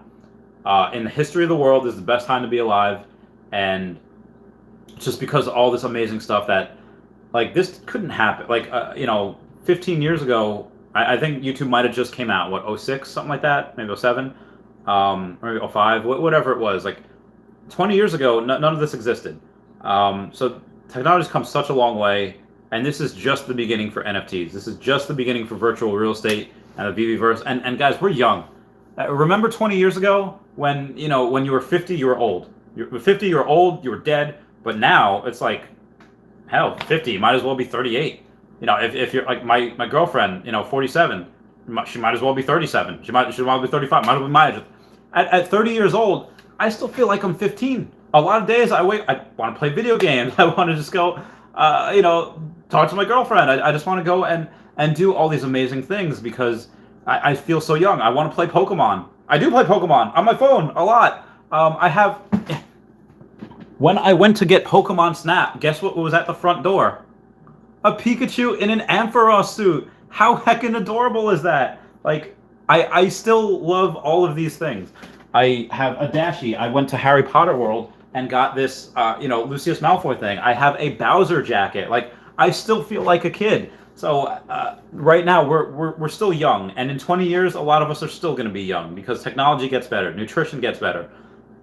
In the history of the world, this is the best time to be alive, and just because of all this amazing stuff that, like, this couldn't happen. Like, 15 years ago, I think YouTube might have just came out. What, '06, something like that, maybe '07, or maybe '05, whatever it was. Like, 20 years ago, none of this existed. So technology's come such a long way, and this is just the beginning for NFTs. This is just the beginning for virtual real estate and the VVverse. And guys, we're young. Remember 20 years ago when when you were 50, you were old. You were 50, you were old, you were dead. But now it's like, hell, 50, you might as well be 38. If you're like my girlfriend, 47, she might as well be 37. She might as well be 35. Might as well be my age. At 30 years old, I still feel like I'm 15. A lot of days I want to play video games. I want to just go, talk to my girlfriend. I just want to go and do all these amazing things because I feel so young. I want to play Pokemon. I do play Pokemon on my phone a lot. I have. When I went to get Pokemon Snap, guess what was at the front door? A Pikachu in an Ampharos suit. How heckin' adorable is that? Like, I still love all of these things. I have a Dashi. I went to Harry Potter World and got this, Lucius Malfoy thing. I have a Bowser jacket. Like, I still feel like a kid. So right now we're still young, and in 20 years, a lot of us are still going to be young because technology gets better, nutrition gets better.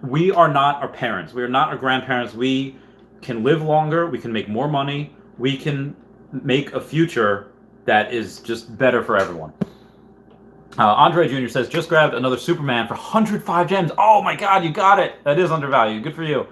We are not our parents. We are not our grandparents. We can live longer. We can make more money. We can make a future that is just better for everyone. Andre Jr. says, just grabbed another Superman for 105 gems. Oh my god, you got it. That is undervalued. Good for you.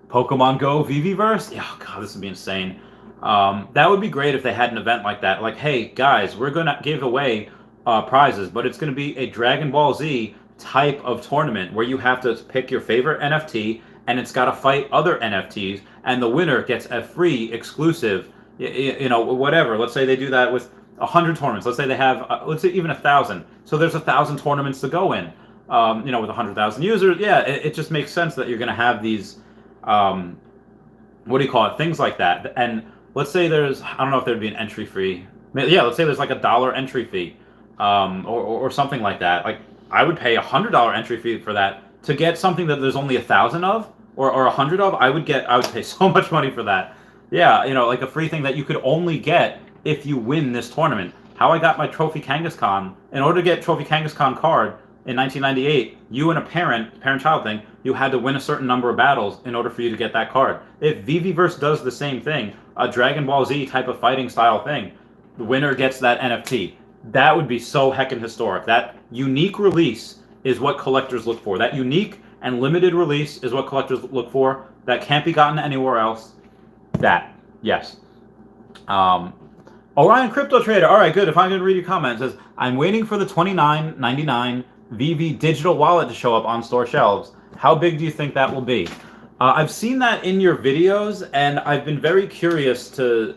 Pokemon Go VVverse? Oh god, this would be insane. That would be great if they had an event like that. Like, hey, guys, we're going to give away prizes, but it's going to be a Dragon Ball Z type of tournament where you have to pick your favorite NFT and it's got to fight other NFTs, and the winner gets a free exclusive, whatever. Let's say they do that with 100 tournaments. Let's say they have, let's say even 1,000. So there's 1,000 tournaments to go in. With 100,000 users, yeah, it just makes sense that you're going to have these, things like that. And let's say there's, I don't know if there'd be an entry fee. Yeah, let's say there's like $1 entry fee, or something like that. Like, I would pay $100 entry fee for that to get something that there's only 1,000 of or 100 of. I would pay so much money for that. Yeah, like a free thing that you could only get if you win this tournament. How I got my Trophy Kangaskhan, in order to get Trophy Kangaskhan card in 1998, you and a parent-child thing, you had to win a certain number of battles in order for you to get that card. If VVverse does the same thing, a Dragon Ball Z type of fighting style thing, the winner gets that NFT. That would be so heckin' historic. That unique release is what collectors look for. That unique and limited release is what collectors look for. That can't be gotten anywhere else. That, yes. Orion Crypto Trader. All right, good. If I'm going to read your comment, it says, I'm waiting for the $29.99 VV digital wallet to show up on store shelves. How big do you think that will be? I've seen that in your videos, and I've been very curious to...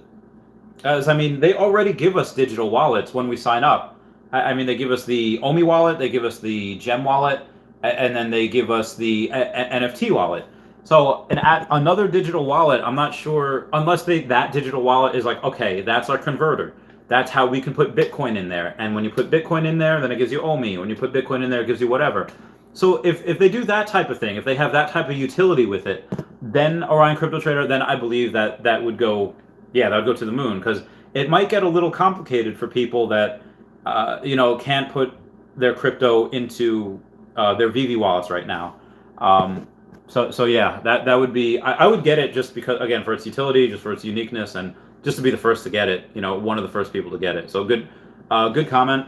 they already give us digital wallets when we sign up. They give us the OMI wallet, they give us the Gem wallet, and then they give us the NFT wallet. So another digital wallet, I'm not sure, unless that digital wallet is like, okay, that's our converter. That's how we can put Bitcoin in there. And when you put Bitcoin in there, then it gives you OMI. When you put Bitcoin in there, it gives you whatever. So if they do that type of thing, if they have that type of utility with it, then Orion Crypto Trader, then I believe that would go... Yeah, that would go to the moon, because it might get a little complicated for people that, can't put their crypto into their VV wallets right now. So yeah, that would be, I would get it just because, again, for its utility, just for its uniqueness, and just to be the first to get it, one of the first people to get it. So good comment.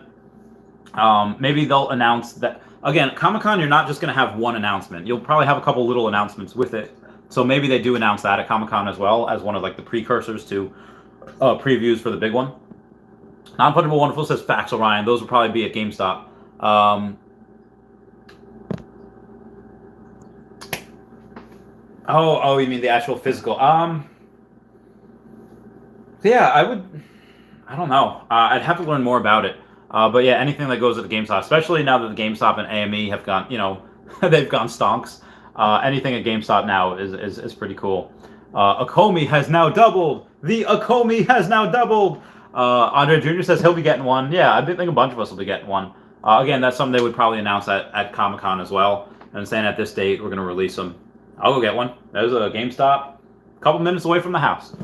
Maybe they'll announce that, again, Comic-Con, you're not just going to have one announcement. You'll probably have a couple little announcements with it. So maybe they do announce that at Comic-Con as well, as one of like the precursors to previews for the big one. Non-Punchable Wonderful says, facts, Orion. Those will probably be at GameStop. Oh, you mean the actual physical? Yeah, I don't know. I'd have to learn more about it. But yeah, anything that goes at the GameStop, especially now that the GameStop and AME have gone, they've gone stonks. Anything at GameStop now is pretty cool. Akomi has now doubled. The Akomi has now doubled. Andre Jr. says he'll be getting one. Yeah, I think a bunch of us will be getting one. Again, that's something they would probably announce at Comic-Con as well. And saying at this date, we're going to release them. I'll go get one. There's a GameStop a couple minutes away from the house.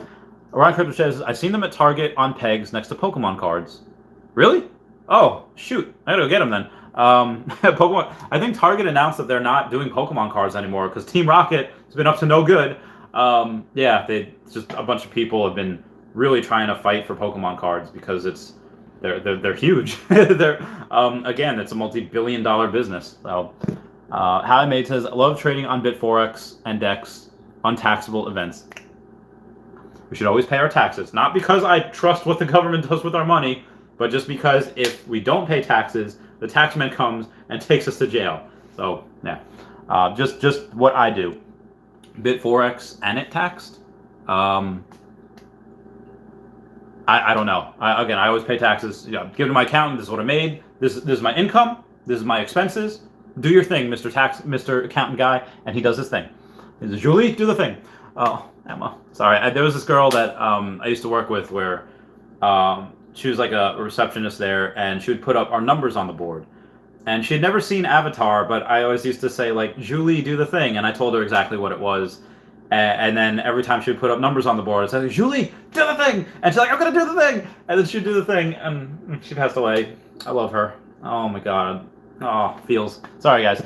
Orion Crypto says, I've seen them at Target on pegs next to Pokemon cards. Really? Oh, shoot. I gotta go get them then. Pokemon. I think Target announced that they're not doing Pokemon cards anymore because Team Rocket has been up to no good. Yeah, just a bunch of people have been really trying to fight for Pokemon cards because they're huge. Again, it's a multi-billion-dollar business. So, How I Made says, I love trading on BitForex and DEX on taxable events. We should always pay our taxes. Not because I trust what the government does with our money, but just because if we don't pay taxes, the taxman comes and takes us to jail. So, yeah. Just what I do. BitForex and it taxed? I don't know. I always pay taxes. Give it to my accountant. This is what I made. This is my income. This is my expenses. Do your thing, Mr. Accountant guy. And he does his thing. He says, Julie, do the thing. Oh, Emma. Sorry. There was this girl that I used to work with where she was like a receptionist there, and she would put up our numbers on the board. And she had never seen Avatar, but I always used to say, like, Julie, do the thing. And I told her exactly what it was. And then every time she would put up numbers on the board, I'd say, Julie, do the thing! And she's like, I'm going to do the thing! And then she'd do the thing, and she passed away. I love her. Oh, my God. Oh, feels. Sorry, guys.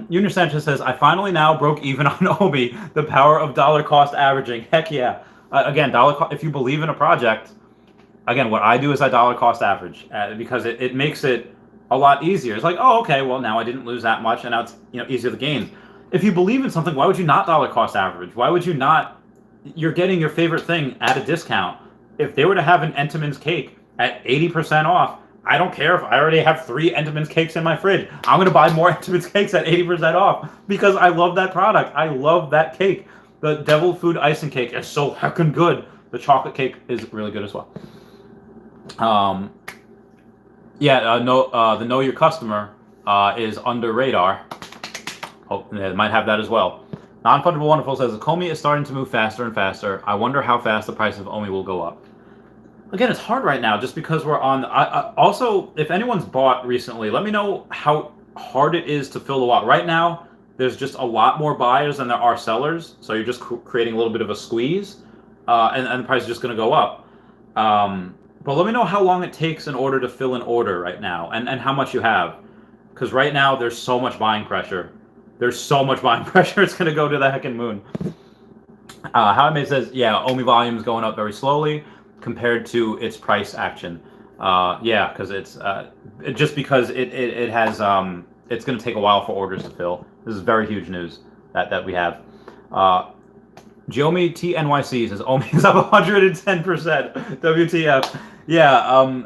Junior Sanchez says, I finally now broke even on OMI, the power of dollar cost averaging. Heck yeah. Again, if you believe in a project, again, what I do is I dollar cost average because it makes it a lot easier. It's like, oh, okay, well, now I didn't lose that much, and now it's easier to gain. If you believe in something, why would you not dollar cost average? Why would you not? You're getting your favorite thing at a discount. If they were to have an Entenmann's cake at 80% off, I don't care if I already have 3 Entenmann's cakes in my fridge. I'm going to buy more Entenmann's cakes at 80% off because I love that product. I love that cake. The devil food icing cake is so heckin' good. The chocolate cake is really good as well. The Know Your Customer is under radar. Oh, they might have that as well. Non-Fungible Wonderful says, Akomi is starting to move faster and faster. I wonder how fast the price of OMI will go up. Again, it's hard right now just because we're on... also, if anyone's bought recently, let me know how hard it is to fill the wallet. Right now, there's just a lot more buyers than there are sellers, so you're just creating a little bit of a squeeze, and the price is just going to go up. But let me know how long it takes in order to fill an order right now, and how much you have. Because right now, there's so much buying pressure. There's so much buying pressure, it's going to go to the heckin' moon. How I Made says, yeah, OMI volume is going up very slowly compared to its price action. Yeah, because it's just because it has it's going to take a while for orders to fill. This is very huge news that we have. Giomi TNYC says OMI is up 110%. WTF? Yeah.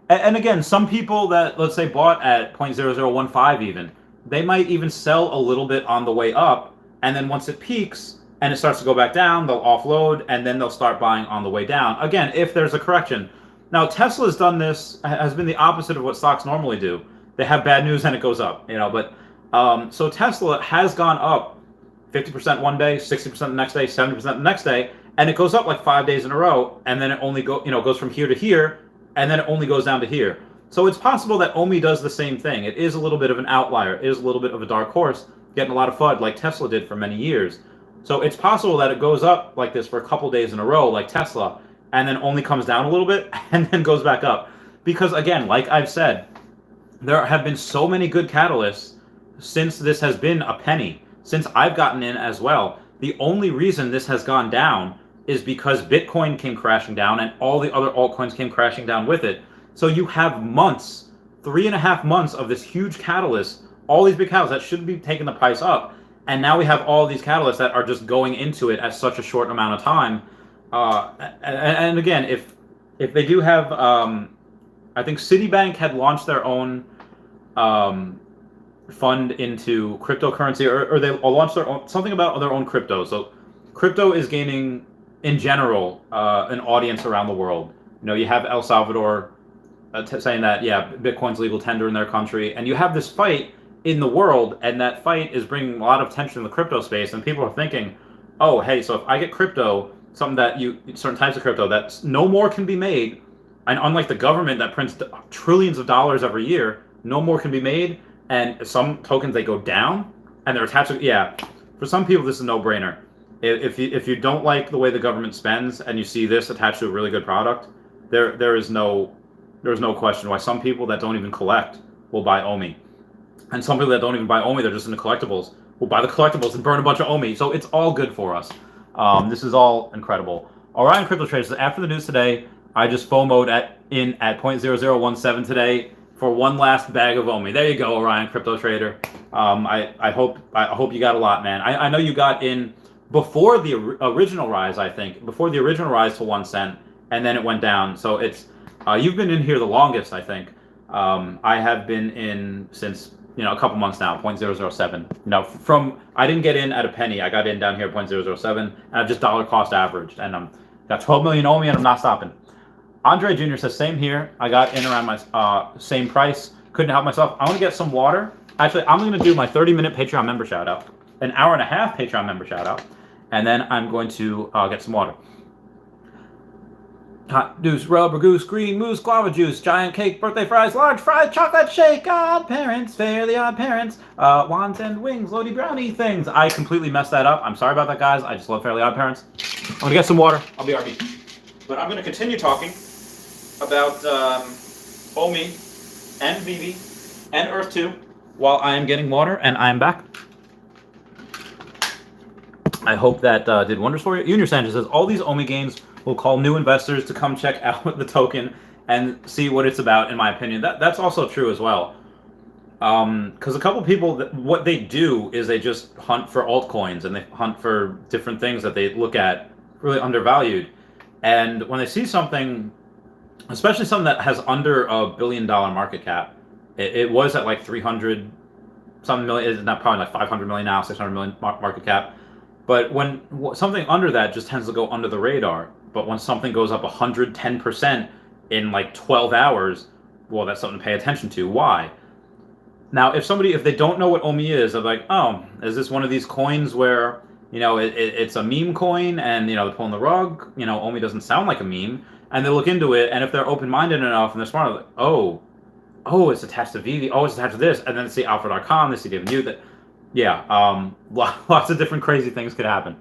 And again, some people that let's say bought at 0.0015 even, they might even sell a little bit on the way up, and then once it peaks and it starts to go back down, they'll offload, and then they'll start buying on the way down. Again, if there's a correction. Now, Tesla's done this, has been the opposite of what stocks normally do. They have bad news and it goes up, but so Tesla has gone up 50% one day, 60% the next day, 70% the next day, and it goes up like 5 days in a row, and then it only goes from here to here, and then it only goes down to here. So it's possible that OMI does the same thing. It is a little bit of an outlier. It is a little bit of a dark horse, getting a lot of FUD like Tesla did for many years. So it's possible that it goes up like this for a couple days in a row, like Tesla, and then only comes down a little bit and then goes back up. Because again, like I've said, there have been so many good catalysts since this has been a penny, since I've gotten in as well. The only reason this has gone down is because Bitcoin came crashing down and all the other altcoins came crashing down with it. So you have months, 3.5 months of this huge catalyst, all these big catalysts that should be taking the price up. And now we have all these catalysts that are just going into it at such a short amount of time. And again, if they do have, I think Citibank had launched their own fund into cryptocurrency, or they launched their own, something about their own crypto. So crypto is gaining, in general, an audience around the world. You have El Salvador saying that, yeah, Bitcoin's legal tender in their country, and you have this fight in the world, and that fight is bringing a lot of attention in the crypto space, and people are thinking, oh, hey, so if I get crypto, certain types of crypto, that no more can be made, and unlike the government that prints trillions of dollars every year, no more can be made, and some tokens, they go down, and they're attached to, yeah, for some people, this is a no-brainer. If you don't like the way the government spends, and you see this attached to a really good product, there's no question why some people that don't even collect will buy OMI. And some people that don't even buy OMI, they're just into collectibles, will buy the collectibles and burn a bunch of OMI. So it's all good for us. This is all incredible. Orion Crypto Traders, after the news today, I just FOMO'd at 0.0017 today for one last bag of OMI. There you go, Orion Crypto Trader. I hope you got a lot, man. I know you got in before the original rise, I think. Before the original rise to 1 cent, and then it went down. So it's you've been in here the longest, I think. I have been in since a couple months now, 0.007. I didn't get in at a penny. I got in down here at 0.007, and I've just dollar cost averaged, and I'm got 12 million OMI, and I'm not stopping. Andre Jr. says, same here. I got in around my same price. Couldn't help myself. I want to get some water. Actually, I'm going to do my 30-minute Patreon member shout out, an hour and a half Patreon member shout out, and then I'm going to get some water. Hot deuce, rubber goose, green moose, guava juice, giant cake, birthday fries, large fries, chocolate shake, odd parents, fairly odd parents, wands and wings, Lodi brownie things. I completely messed that up. I'm sorry about that, guys. I just love fairly odd parents. I'm going to get some water. I'll be RB. But I'm going to continue talking about OMI and Vivi and Earth 2 while I am getting water, and I am back. I hope that did wonders for you. Junior Sanchez says, all these OMI games will call new investors to come check out the token and see what it's about, in my opinion. That's also true as well. Because a couple people, what they do is they just hunt for altcoins, and they hunt for different things that they look at really undervalued. And when they see something, especially something that has under $1 billion market cap, it was at like 300 something million, it's not probably like 500 million now, 600 million market cap. But when something under that just tends to go under the radar. But when something goes up 110% in like 12 hours, well, that's something to pay attention to. Why? Now, if they don't know what OMI is, they're like, oh, is this one of these coins where, it's a meme coin and, they're pulling the rug? OMI doesn't sound like a meme. And they look into it, and if they're open-minded enough and they're smart, they're like, oh, it's attached to Vivi. Oh, it's attached to this. And then they see Alpha.com, they see David New. That, yeah, lots of different crazy things could happen.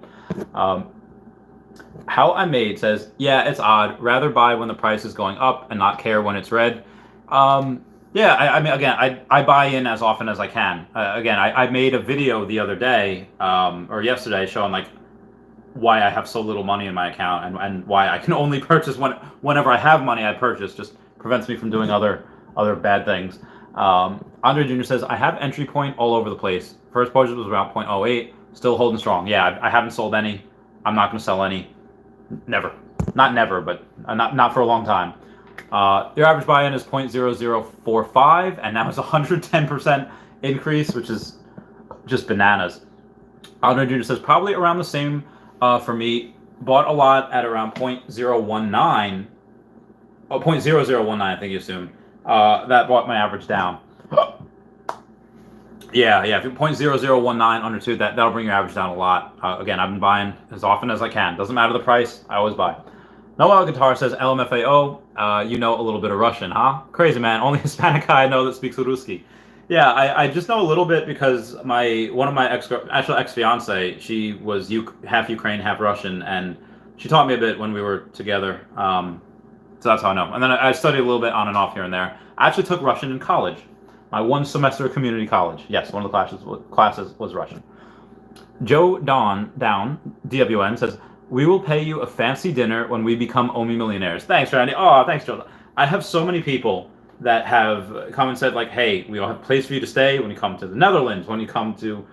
How I Made says, yeah, it's odd. Rather buy when the price is going up and not care when it's red. Yeah, I mean, again, I buy in as often as I can. Again, I made a video the other day, or yesterday, showing like why I have so little money in my account and why I can only purchase whenever I have money. I purchase, just prevents me from doing other bad things. Andre Jr. says, I have entry point all over the place. First purchase was around 0.08, still holding strong. Yeah, I haven't sold any. I'm not going to sell any. Never. Not never, but not for a long time. Your average buy-in is 0.0045, and that was 110% increase, which is just bananas. Andre Jr. says, probably around the same for me. Bought a lot at around 0.019. Oh, 0.0019, I think you assumed. That brought my average down. Yeah, if you're 0.0019 under 2, that'll bring your average down a lot. Again, I've been buying as often as I can. Doesn't matter the price, I always buy. Noel Guitar says, LMFAO, you know a little bit of Russian, huh? Crazy, man. Only Hispanic guy I know that speaks Ruski. Yeah, I just know a little bit because one of my ex-fiance, she was half Ukraine, half Russian, and she taught me a bit when we were together. So that's how I know. And then I studied a little bit on and off here and there. I actually took Russian in college. My one semester of community college. Yes, one of the classes was Russian. Joe Down, DWN, says, we will pay you a fancy dinner when we become OMI millionaires. Thanks, Randy. Oh, thanks, Joe. I have so many people that have come and said, like, hey, we'll have a place for you to stay when you come to the Netherlands, when you come to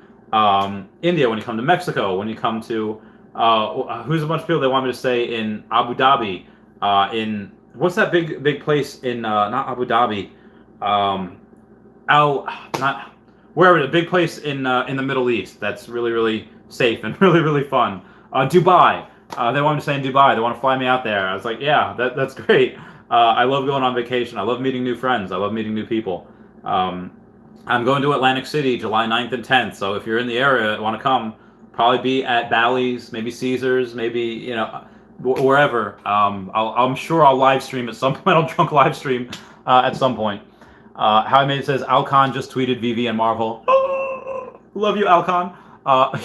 India, when you come to Mexico, when you come to, who's a bunch of people that want me to stay in Abu Dhabi, in, what's that big place in, not Abu Dhabi, wherever, the big place in the Middle East that's really, really safe and really, really fun. Dubai. They want me to stay in Dubai. They want to fly me out there. I was like, yeah, that's great. I love going on vacation. I love meeting new friends. I love meeting new people. I'm going to Atlantic City July 9th and 10th. So if you're in the area and want to come, probably be at Bally's, maybe Caesars, maybe, wherever. I'm sure I'll live stream at some point. I'll drunk live stream at some point. How I Made It says, Alcon just tweeted VV and Marvel. Oh, love you, Alcon.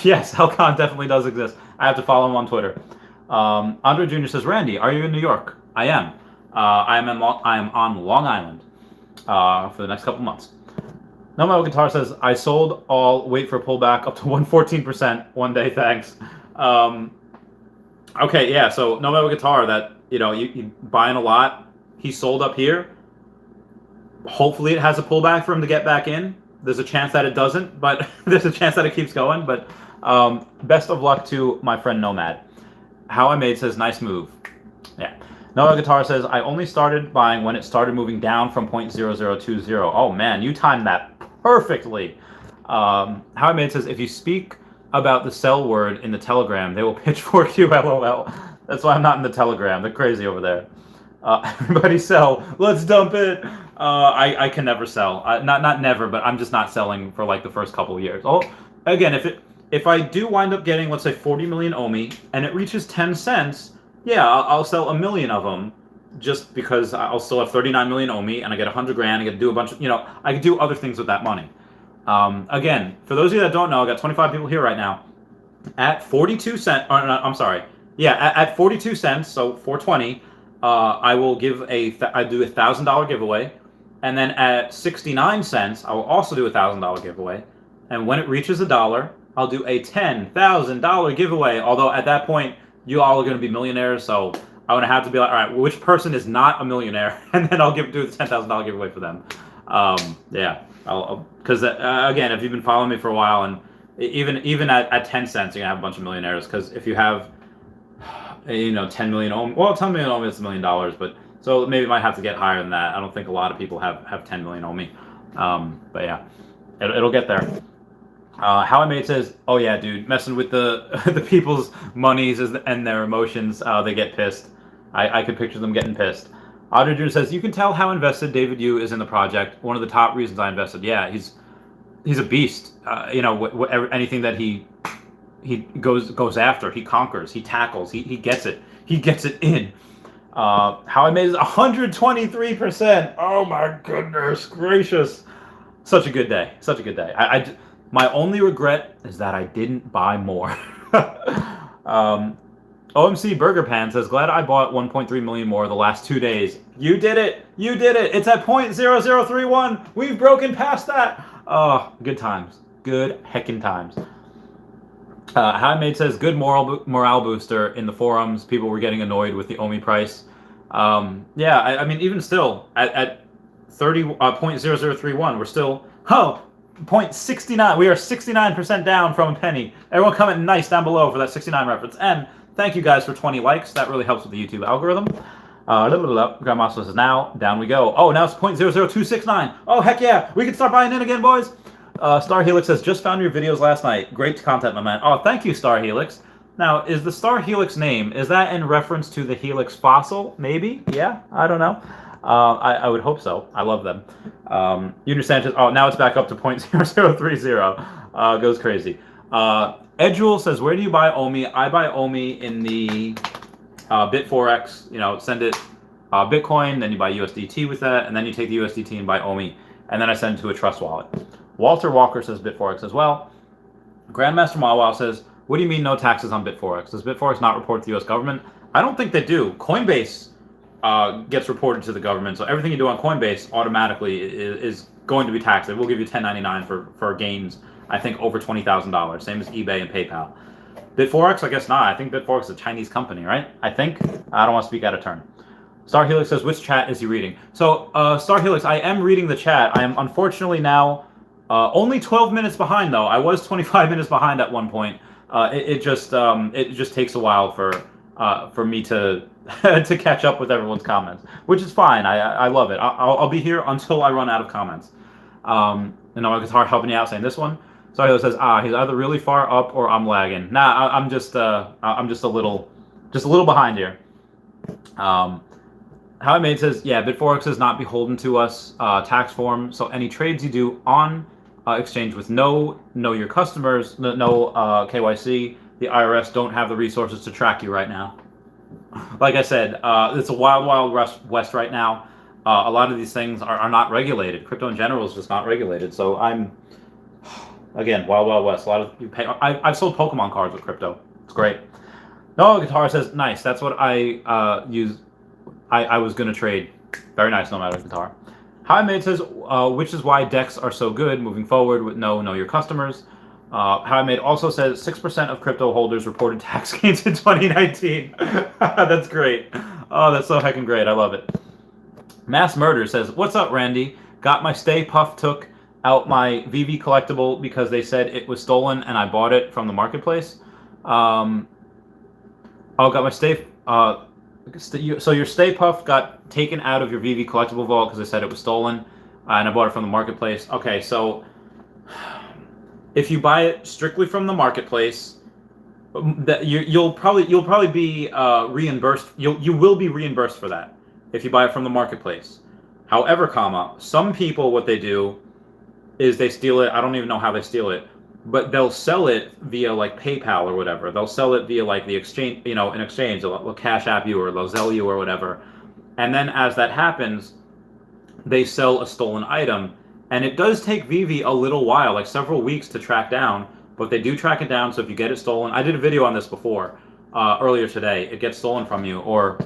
Yes, Alcon definitely does exist. I have to follow him on Twitter. Andre Jr. says, Randy, are you in New York? I am. I am on Long Island for the next couple months. No Metal Guitar says, I sold all, wait for pullback up to 114% one day, thanks. Okay, yeah, so No Metal Guitar, that, you buying a lot, he sold up here. Hopefully it has a pullback for him to get back in. There's a chance that it doesn't, but there's a chance that it keeps going. But best of luck to my friend Nomad. How I Made says, nice move. Yeah. Noah Guitar says, I only started buying when it started moving down from 0.0020. Oh man, you timed that perfectly. How I Made says, if you speak about the sell word in the Telegram, they will pitchfork you, LOL. That's why I'm not in the Telegram. They're crazy over there. Everybody sell. Let's dump it. I can never sell. Not never, but I'm just not selling for like the first couple of years. Oh, again, if I do wind up getting, let's say, 40 million OMI and it reaches 10 cents, yeah, I'll sell 1 million of them, just because I'll still have 39 million OMI and I get 100 grand. I get to do a bunch of, I can do other things with that money. Again, for those of you that don't know, I got 25 people here right now. At 42 cents, or no, I'm sorry, yeah, at 42 cents, so 420. I will give I do a $1,000 giveaway, and then at 69 cents, I will also do a $1,000 giveaway, and when it reaches $1, I'll do a $10,000 giveaway. Although at that point, you all are going to be millionaires, so I'm going to have to be like, all right, which person is not a millionaire, and then I'll do the $10,000 giveaway for them. Yeah, because again, if you've been following me for a while, and even at 10 cents, you're gonna have a bunch of millionaires. Because if you have 10 million ohm. Well, 10 million ohm is $1 million, but so maybe it might have to get higher than that. I don't think a lot of people have 10 million ohmi. But yeah, it'll get there. How I Made says, oh yeah, dude, messing with the people's monies and their emotions, they get pissed. I could picture them getting pissed. Audrey Jr. says, you can tell how invested David Yu is in the project. One of the top reasons I invested. Yeah, he's a beast. Anything that he goes after, he conquers, he tackles, he gets it. He gets it in. How I Made is 123%. Oh my goodness gracious. Such a good day. Such a good day. My only regret is that I didn't buy more. OMC Burger Pan says, glad I bought 1.3 million more the last 2 days. You did it. You did it. It's at 0.0031. We've broken past that. Oh, good times. Good heckin' times. How I Made says, good morale booster in the forums. People were getting annoyed with the OMI price. Yeah, I mean, even still, at 0.0031, we're still, 0.69. We are 69% down from a penny. Everyone comment nice down below for that 69 reference. And thank you guys for 20 likes. That really helps with the YouTube algorithm. Grandmaster says, now, down we go. Oh, now it's 0.00269. Oh, heck yeah. We can start buying in again, boys. Star Helix says, just found your videos last night. Great content, my man. Oh, thank you, Star Helix. Now, is the Star Helix name, is that in reference to the Helix fossil? Maybe? Yeah? I don't know. I would hope so. I love them. Junior Sanchez, oh, now it's back up to 0.0030. Goes crazy. Edjul says, where do you buy OMI? I buy OMI in the BitForex. Send it Bitcoin, then you buy USDT with that, and then you take the USDT and buy OMI, and then I send it to a trust wallet. Walter Walker says BitForex as well. Grandmaster Mawwow says, what do you mean no taxes on BitForex? Does BitForex not report to the U.S. government? I don't think they do. Coinbase gets reported to the government, so everything you do on Coinbase automatically is going to be taxed. They will give you 1099 for gains, I think, over $20,000. Same as eBay and PayPal. BitForex, I guess not. I think BitForex is a Chinese company, right? I think. I don't want to speak out of turn. Star Helix says, which chat is he reading? So, Star Helix, I am reading the chat. I am unfortunately now only 12 minutes behind, though. I was 25 minutes behind at one point. It just takes a while for me to to catch up with everyone's comments, which is fine. I love it. I'll be here until I run out of comments. It's hard helping you out saying this one. Sorry, it says he's either really far up or I'm lagging. Nah, I'm just a little just a little behind here. How I Made says, yeah, Bitforex is not beholden to us tax form, so any trades you do on exchange with no know your customers, no KYC, the IRS don't have the resources to track you right now. Like I said, it's a wild west right now. A lot of these things are not regulated. Crypto in general is just not regulated. So again, wild west. A lot of you pay. I've sold Pokemon cards with crypto. It's great. No Guitar says, nice. That's what I use. I was gonna trade. Very nice, no matter Guitar. How I Made says, which is why DEX are so good moving forward with know your customers. How I Made also says 6% of crypto holders reported tax gains in 2019. That's great. Oh, that's so heckin' great. I love it. Mass Murder says, what's up, Randy? Got my Stay Puff took out my VV collectible because they said it was stolen and I bought it from the marketplace. Got my Stay... so your Stay Puff got taken out of your VV collectible vault because they said it was stolen, and I bought it from the marketplace. Okay, so if you buy it strictly from the marketplace, you'll probably be reimbursed. You will be reimbursed for that if you buy it from the marketplace. However, some people, what they do is they steal it. I don't even know how they steal it, but they'll sell it via like PayPal or whatever. They'll sell it via like the exchange, an exchange. They'll Cash App you or they'll Zelle you or whatever. And then as that happens, they sell a stolen item. And it does take VV a little while, like several weeks to track down, but they do track it down. So if you get it stolen, I did a video on this before, earlier today. It gets stolen from you, or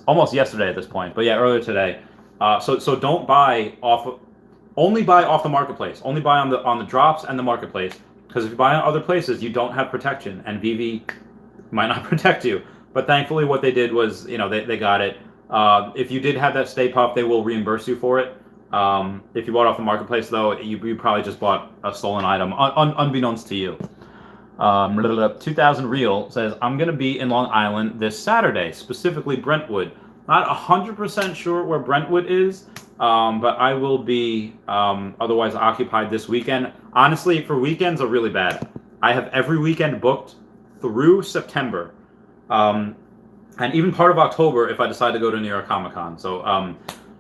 almost yesterday at this point, but yeah, earlier today. So don't buy only buy off the marketplace. Only buy on the drops and the marketplace. Because if you buy on other places, you don't have protection, and VV might not protect you. But thankfully, what they did was, they got it. If you did have that Stay Puff, they will reimburse you for it. If you bought off the marketplace, though, you probably just bought a stolen item, unbeknownst to you. 2000 Real says, I'm going to be in Long Island this Saturday, specifically Brentwood. Not 100% sure where Brentwood is, but I will be otherwise occupied this weekend. Honestly, for weekends are really bad. I have every weekend booked through September, and even part of October if I decide to go to New York Comic Con. So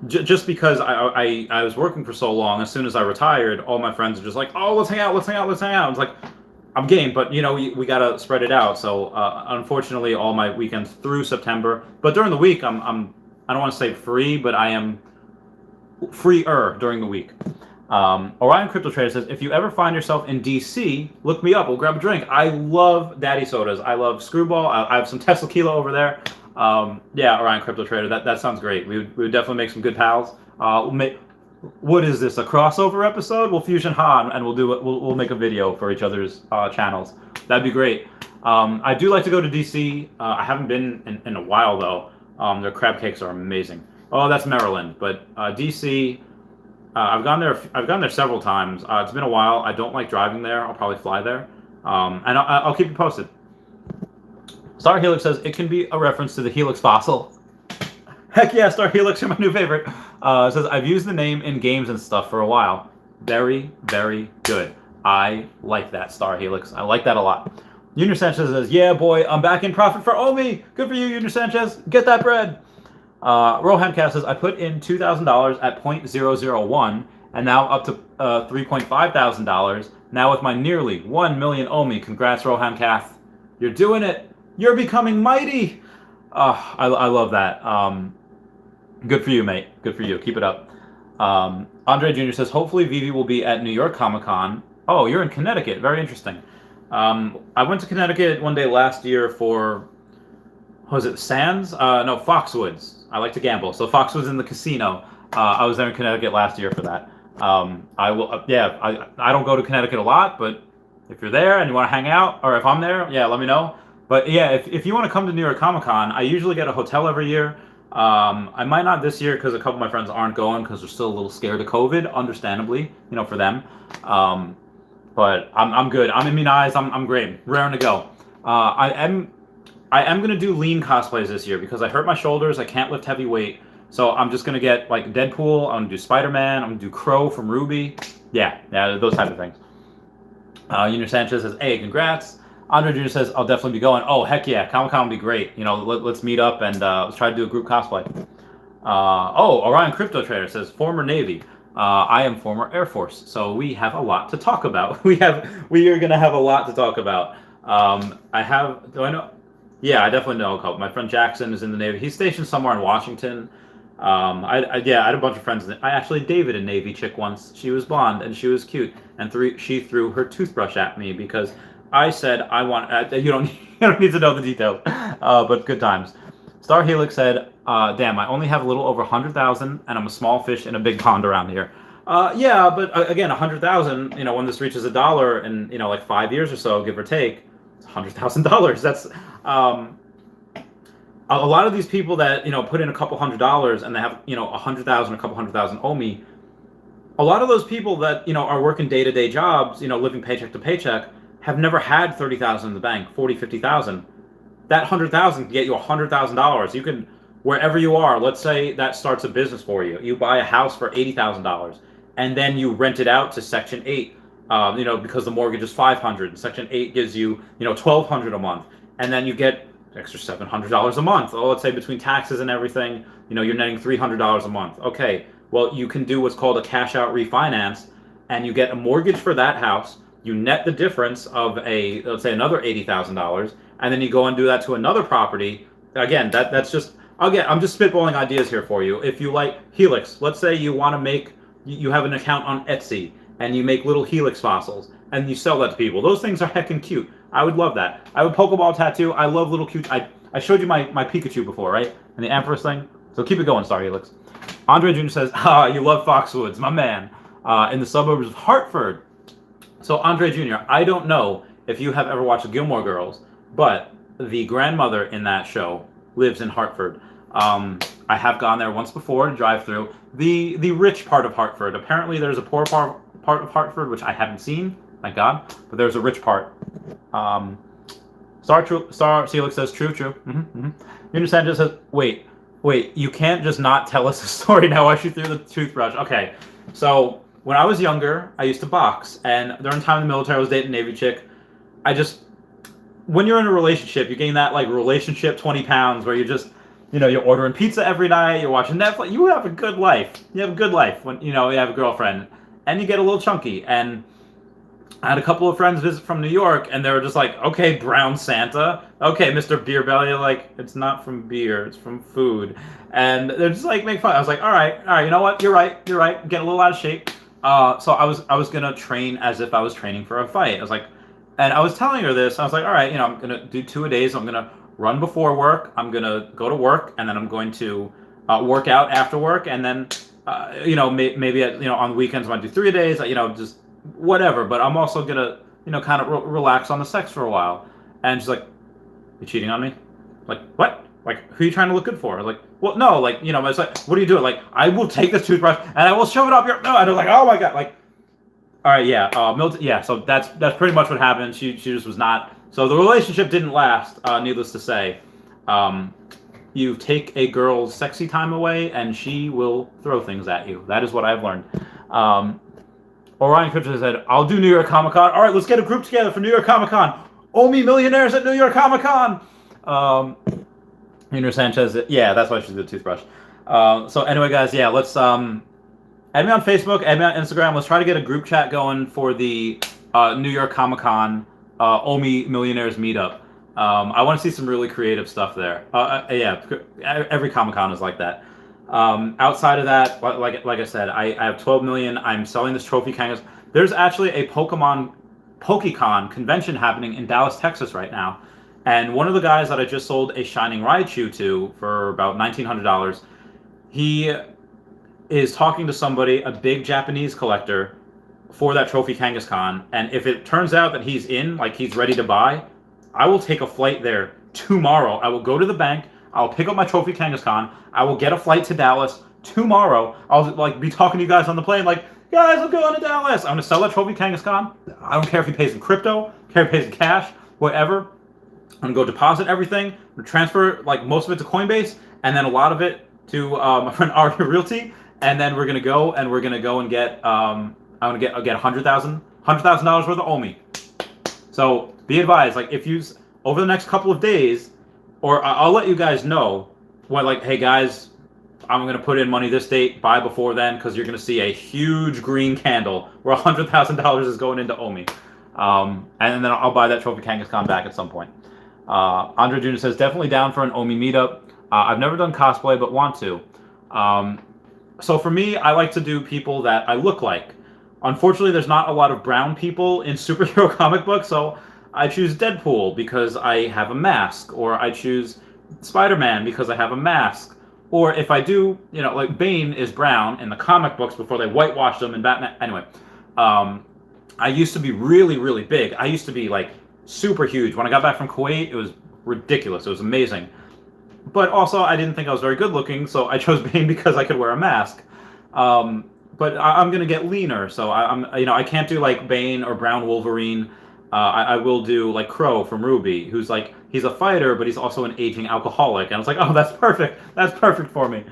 just because I was working for so long, as soon as I retired, all my friends are just like, oh, let's hang out. I was like, I'm game, but we gotta spread it out. So unfortunately, all my weekends through September. But during the week, I don't want to say free, but I am freer during the week. Orion Crypto Trader says, if you ever find yourself in DC, look me up. We'll grab a drink. I love Daddy Sodas. I love Screwball. I have some Tesla Kilo over there. Yeah, Orion Crypto Trader. That sounds great. We would definitely make some good pals. What is this, a crossover episode? We'll fusion Han and we'll make a video for each other's channels. That'd be great. I do like to go to DC. I haven't been in a while though. Their crab cakes are amazing. Oh, that's Maryland, but DC. I've gone there several times. It's been a while. I don't like driving there. I'll probably fly there. And I'll keep you posted. Star Helix says it can be a reference to the Helix fossil. Heck yeah, Star Helix, you're my new favorite. It says, I've used the name in games and stuff for a while. Very, very good. I like that, Star Helix. I like that a lot. Junior Sanchez says, yeah, boy, I'm back in profit for OMI. Good for you, Junior Sanchez. Get that bread. Rohan Cast says, I put in $2,000 at 0.001 and now up to $3,500. Now with my nearly 1 million OMI. Congrats, Rohan Cast. You're doing it. You're becoming mighty. I love that. Good for you, mate. Good for you. Keep it up. Andre Jr. says, hopefully Vivi will be at New York Comic Con. Oh, you're in Connecticut. Very interesting. I went to Connecticut one day last year for, what was it, Sands? No, Foxwoods. I like to gamble. So Foxwoods in the casino. I was there in Connecticut last year for that. I will, I don't go to Connecticut a lot, but if you're there and you want to hang out, or if I'm there, yeah, let me know. But yeah, if you want to come to New York Comic Con, I usually get a hotel every year. I might not this year because a couple of my friends aren't going because they're still a little scared of COVID, understandably, for them. But I'm good. I'm immunized. I'm great. Raring to go. I am gonna do lean cosplays this year because I hurt my shoulders. I can't lift heavy weight, so I'm just gonna get like Deadpool. I'm gonna do Spider-Man. I'm gonna do Crow from Ruby. Yeah, those type of things. Junior Sanchez says, "Hey, congrats." Andre Jr. says, I'll definitely be going. Oh, heck yeah. Comic-Con will be great. You know, let's meet up and let's try to do a group cosplay. Orion Crypto Trader says, former Navy. I am former Air Force. So we have a lot to talk about. We are going to have a lot to talk about. Do I know? Yeah, I definitely know a couple. My friend Jackson is in the Navy. He's stationed somewhere in Washington. I had a bunch of friends. I actually dated a Navy chick once. She was blonde and she was cute. And she threw her toothbrush at me because I said I want. You don't you don't need to know the details, but good times. Star Helix said, "Damn, I only have a little over 100,000, and I'm a small fish in a big pond around here." Yeah, but again, 100,000. You know, when this reaches $1 in like 5 years or so, give or take, it's $100,000. That's a lot of these people that put in a couple $100 and they have 100,000, a couple 100,000 OMI. A lot of those people that are working day-to-day jobs, living paycheck to paycheck, have never had 30,000 in the bank, 40, 50,000. That 100,000 can get you $100,000. You can, wherever you are, let's say that starts a business for you. You buy a house for $80,000, and then you rent it out to Section 8, because the mortgage is $500. Section 8 gives you, $1,200 a month, and then you get extra $700 a month. Oh, let's say between taxes and everything, you're netting $300 a month. Okay, well, you can do what's called a cash-out refinance, and you get a mortgage for that house. You net the difference of let's say another $80,000, and then you go and do that to another property. Again, that's just, again, I'm just spitballing ideas here for you. If you like Helix, let's say you want to you have an account on Etsy, and you make little Helix fossils, and you sell that to people. Those things are heckin' cute. I would love that. I have a Pokeball tattoo. I love little cute, I showed you my Pikachu before, right? And the Ampharos thing. So keep it going, Star Helix. Andre Jr. says, you love Foxwoods, my man. In the suburbs of Hartford. So Andre Jr., I don't know if you have ever watched Gilmore Girls, but the grandmother in that show lives in Hartford. I have gone there once before to drive through. The rich part of Hartford. Apparently there's a poor part of Hartford, which I haven't seen, thank God, but there's a rich part. Star Celix says, true. Union Sanchez says, wait, you can't just not tell us the story now why she threw the toothbrush. Okay, so when I was younger, I used to box, and during time in the military, I was dating a Navy chick. When you're in a relationship, you gain that like relationship 20 pounds where you're ordering pizza every night, you're watching Netflix. You have a good life. You have a good life when you have a girlfriend, and you get a little chunky. And I had a couple of friends visit from New York, and they were just like, okay, brown Santa, okay, Mr. Beer Belly, like, it's not from beer, it's from food. And they're just like, make fun. I was like, all right, you know what, you're right, get a little out of shape. So I was gonna train as if I was training for a fight. I was like, and I was telling her this, I was like, all right, I'm gonna do 2-a-days, I'm gonna run before work, I'm gonna go to work, and then I'm going to work out after work, and then, maybe on the weekends I might do 3-a-days, just whatever, but I'm also gonna, kind of relax on the sex for a while. And she's like, you cheating on me? Like, what? Like, who are you trying to look good for? Like, well, no, like, it's like, what are you doing? Like, I will take this toothbrush and I will shove it up your, no, and they're like, oh my God, like, all right, yeah, Milton, yeah, so that's pretty much what happened. She just was not, so the relationship didn't last, needless to say. You take a girl's sexy time away and she will throw things at you. That is what I've learned. Orion Crypto said, I'll do New York Comic Con. All right, let's get a group together for New York Comic Con. OMI millionaires at New York Comic Con. Junior Sanchez, yeah, that's why she's the toothbrush. So anyway, guys, yeah, let's add me on Facebook, add me on Instagram. Let's try to get a group chat going for the New York Comic Con OMI millionaires meetup. I want to see some really creative stuff there. Yeah, every Comic Con is like that. Outside of that, like I said, I have 12 million. I'm selling this trophy kangas. There's actually a PokeCon convention happening in Dallas, Texas right now. And one of the guys that I just sold a Shining Raichu to for about $1,900, he is talking to somebody, a big Japanese collector, for that Trophy Kangaskhan. And if it turns out that he's in, like he's ready to buy, I will take a flight there tomorrow. I will go to the bank. I'll pick up my Trophy Kangaskhan. I will get a flight to Dallas tomorrow. I'll be talking to you guys on the plane like, guys, I'm going to Dallas. I'm going to sell that Trophy Kangaskhan. I don't care if he pays in crypto, care if he pays in cash, whatever. I'm going to go deposit everything, transfer most of it to Coinbase, and then a lot of it to my friend Ari Realty. And then we're going to go and get, I'm going to get $100,000 worth of OMI. So be advised, like if you over the next couple of days, or I'll let you guys know what, like, hey guys, I'm going to put in money this date, buy before then, because you're going to see a huge green candle where $100,000 is going into OMI. And then I'll buy that Trophy Kangaskhan back at some point. Andre Jr. says, definitely down for an OMI meetup. I've never done cosplay, but want to. So for me, I like to do people that I look like. Unfortunately, there's not a lot of brown people in superhero comic books, so I choose Deadpool because I have a mask, or I choose Spider-Man because I have a mask. Or if I do, you know, like Bane is brown in the comic books before they whitewashed him in Batman. Anyway, I used to be really, really big. I used to be like super huge. When I got back from Kuwait, it was ridiculous. It was amazing. But also, I didn't think I was very good looking, so I chose Bane because I could wear a mask. But I'm gonna get leaner, so I can't do like Bane or Brown Wolverine. I will do like Crow from Ruby, who's like, he's a fighter, but he's also an aging alcoholic. And I was like, oh, that's perfect. That's perfect for me.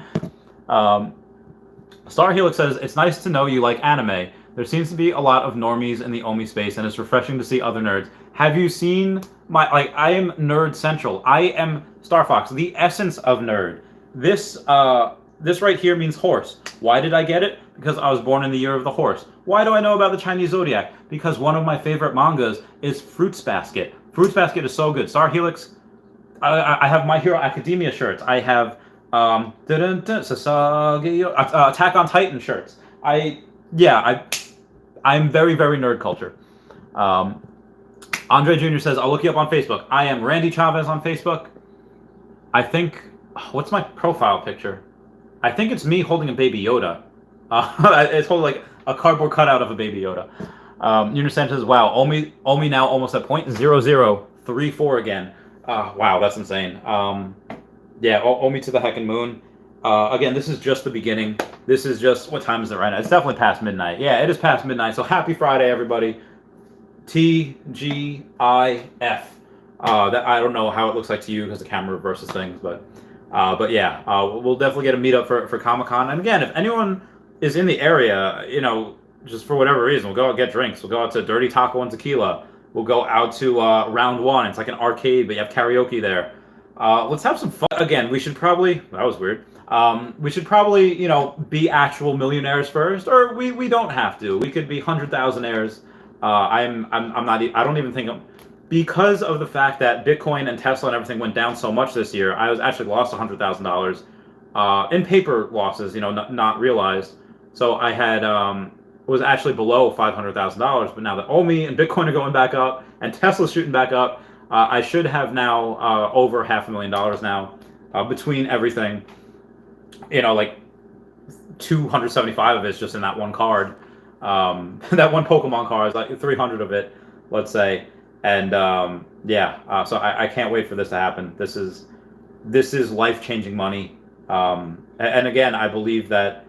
Star Helix says, it's nice to know you like anime. There seems to be a lot of normies in the OMI space, and it's refreshing to see other nerds. Have you seen my, like, I am nerd central. I am Star Fox, the essence of nerd. This right here means horse. Why did I get it? Because I was born in the year of the horse. Why do I know about the Chinese zodiac? Because one of my favorite mangas is Fruits Basket. Fruits Basket is so good. Star Helix, I have My Hero Academia shirts. I have Attack on Titan shirts. I'm very, very nerd culture. Andre Jr. says, I'll look you up on Facebook. I am Randy Chavez on Facebook. I think, what's my profile picture? I think it's me holding a Baby Yoda. It's holding like a cardboard cutout of a Baby Yoda. Unir says, wow, OMI now almost at 0.0034 again. Wow, that's insane. Yeah, OMI to the heckin' moon. Again, this is just the beginning. This is just, what time is it right now? It's definitely past midnight. Yeah, it is past midnight. So happy Friday, everybody. TGIF. That I don't know how it looks like to you because the camera reverses things, but yeah, we'll definitely get a meetup for Comic-Con. And again, if anyone is in the area, you know, just for whatever reason, we'll go out and get drinks. We'll go out to Dirty Taco and Tequila. We'll go out to Round One. It's like an arcade, but you have karaoke there. Let's have some fun. Again, we should probably, that was weird. We should probably, you know, be actual millionaires first, or we don't have to. We could be 100,000aires. I don't even think because of the fact that Bitcoin and Tesla and everything went down so much this year, I was actually lost $100,000 in paper losses, you know, not realized. So I had was actually below $500,000, but now that OMI and Bitcoin are going back up and Tesla's shooting back up, I should have now over $500,000 now between everything. You know, like 275 of it's just in that one card. That one Pokemon card is like 300 of it, let's say. And yeah, so I can't wait for this to happen. This is life-changing money. And again, I believe that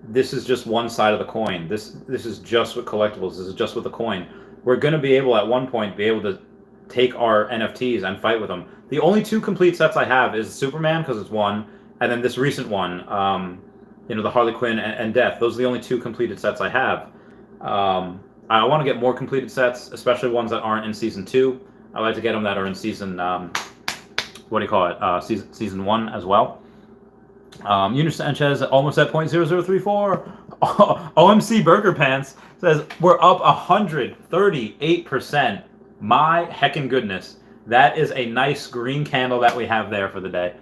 this is just one side of the coin. This is just with collectibles. This is just with the coin. We're going to be able at one point be able to take our NFTs and fight with them. The only two complete sets I have is Superman because it's one, and then this recent one, you know, the Harley Quinn and Death. Those are the only two completed sets I have. I want to get more completed sets, especially ones that aren't in season 2. I like to get them that are in season, what do you call it? Season 1 as well. Unir Sanchez almost at 0.0034. OMC Burger Pants says we're up 138%. My heckin' goodness. That is a nice green candle that we have there for the day.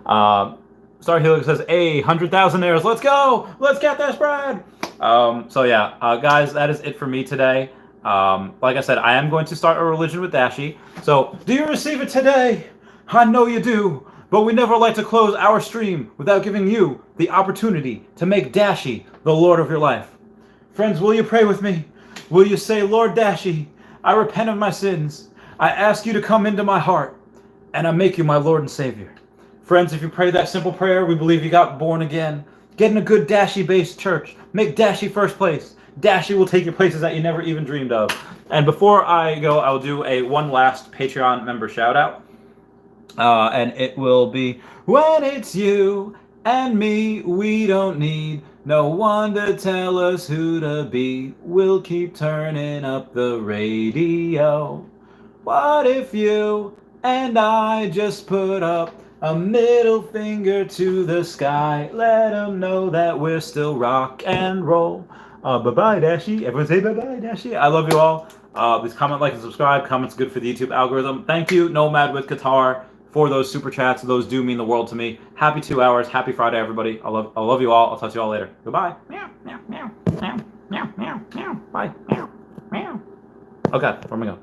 Star Helix says, hey, 100,000aires, let's go! Let's get this bread! So yeah, guys, that is it for me today. Like I said, I am going to start a religion with Dashi. So, do you receive it today? I know you do, but we never like to close our stream without giving you the opportunity to make Dashi the Lord of your life. Friends, will you pray with me? Will you say, Lord Dashi, I repent of my sins. I ask you to come into my heart, and I make you my Lord and Savior. Friends, if you pray that simple prayer, we believe you got born again. Get in a good Dashi-based church. Make Dashi first place. Dashi will take you places that you never even dreamed of. And before I go, I'll do one last Patreon member shout-out. And it will be, when it's you and me, we don't need no one to tell us who to be. We'll keep turning up the radio. What if you and I just put up a middle finger to the sky? Let them know that we're still rock and roll. Bye-bye, Dashie. Everyone say bye-bye, Dashie. I love you all. Please comment, like, and subscribe. Comments good for the YouTube algorithm. Thank you, Nomad with Qatar, for those super chats. Those do mean the world to me. Happy 2 hours. Happy Friday, everybody. I love you all. I'll talk to you all later. Goodbye. Meow, meow, meow, meow, meow, meow, meow. Bye. Meow, meow. Okay, where am I going?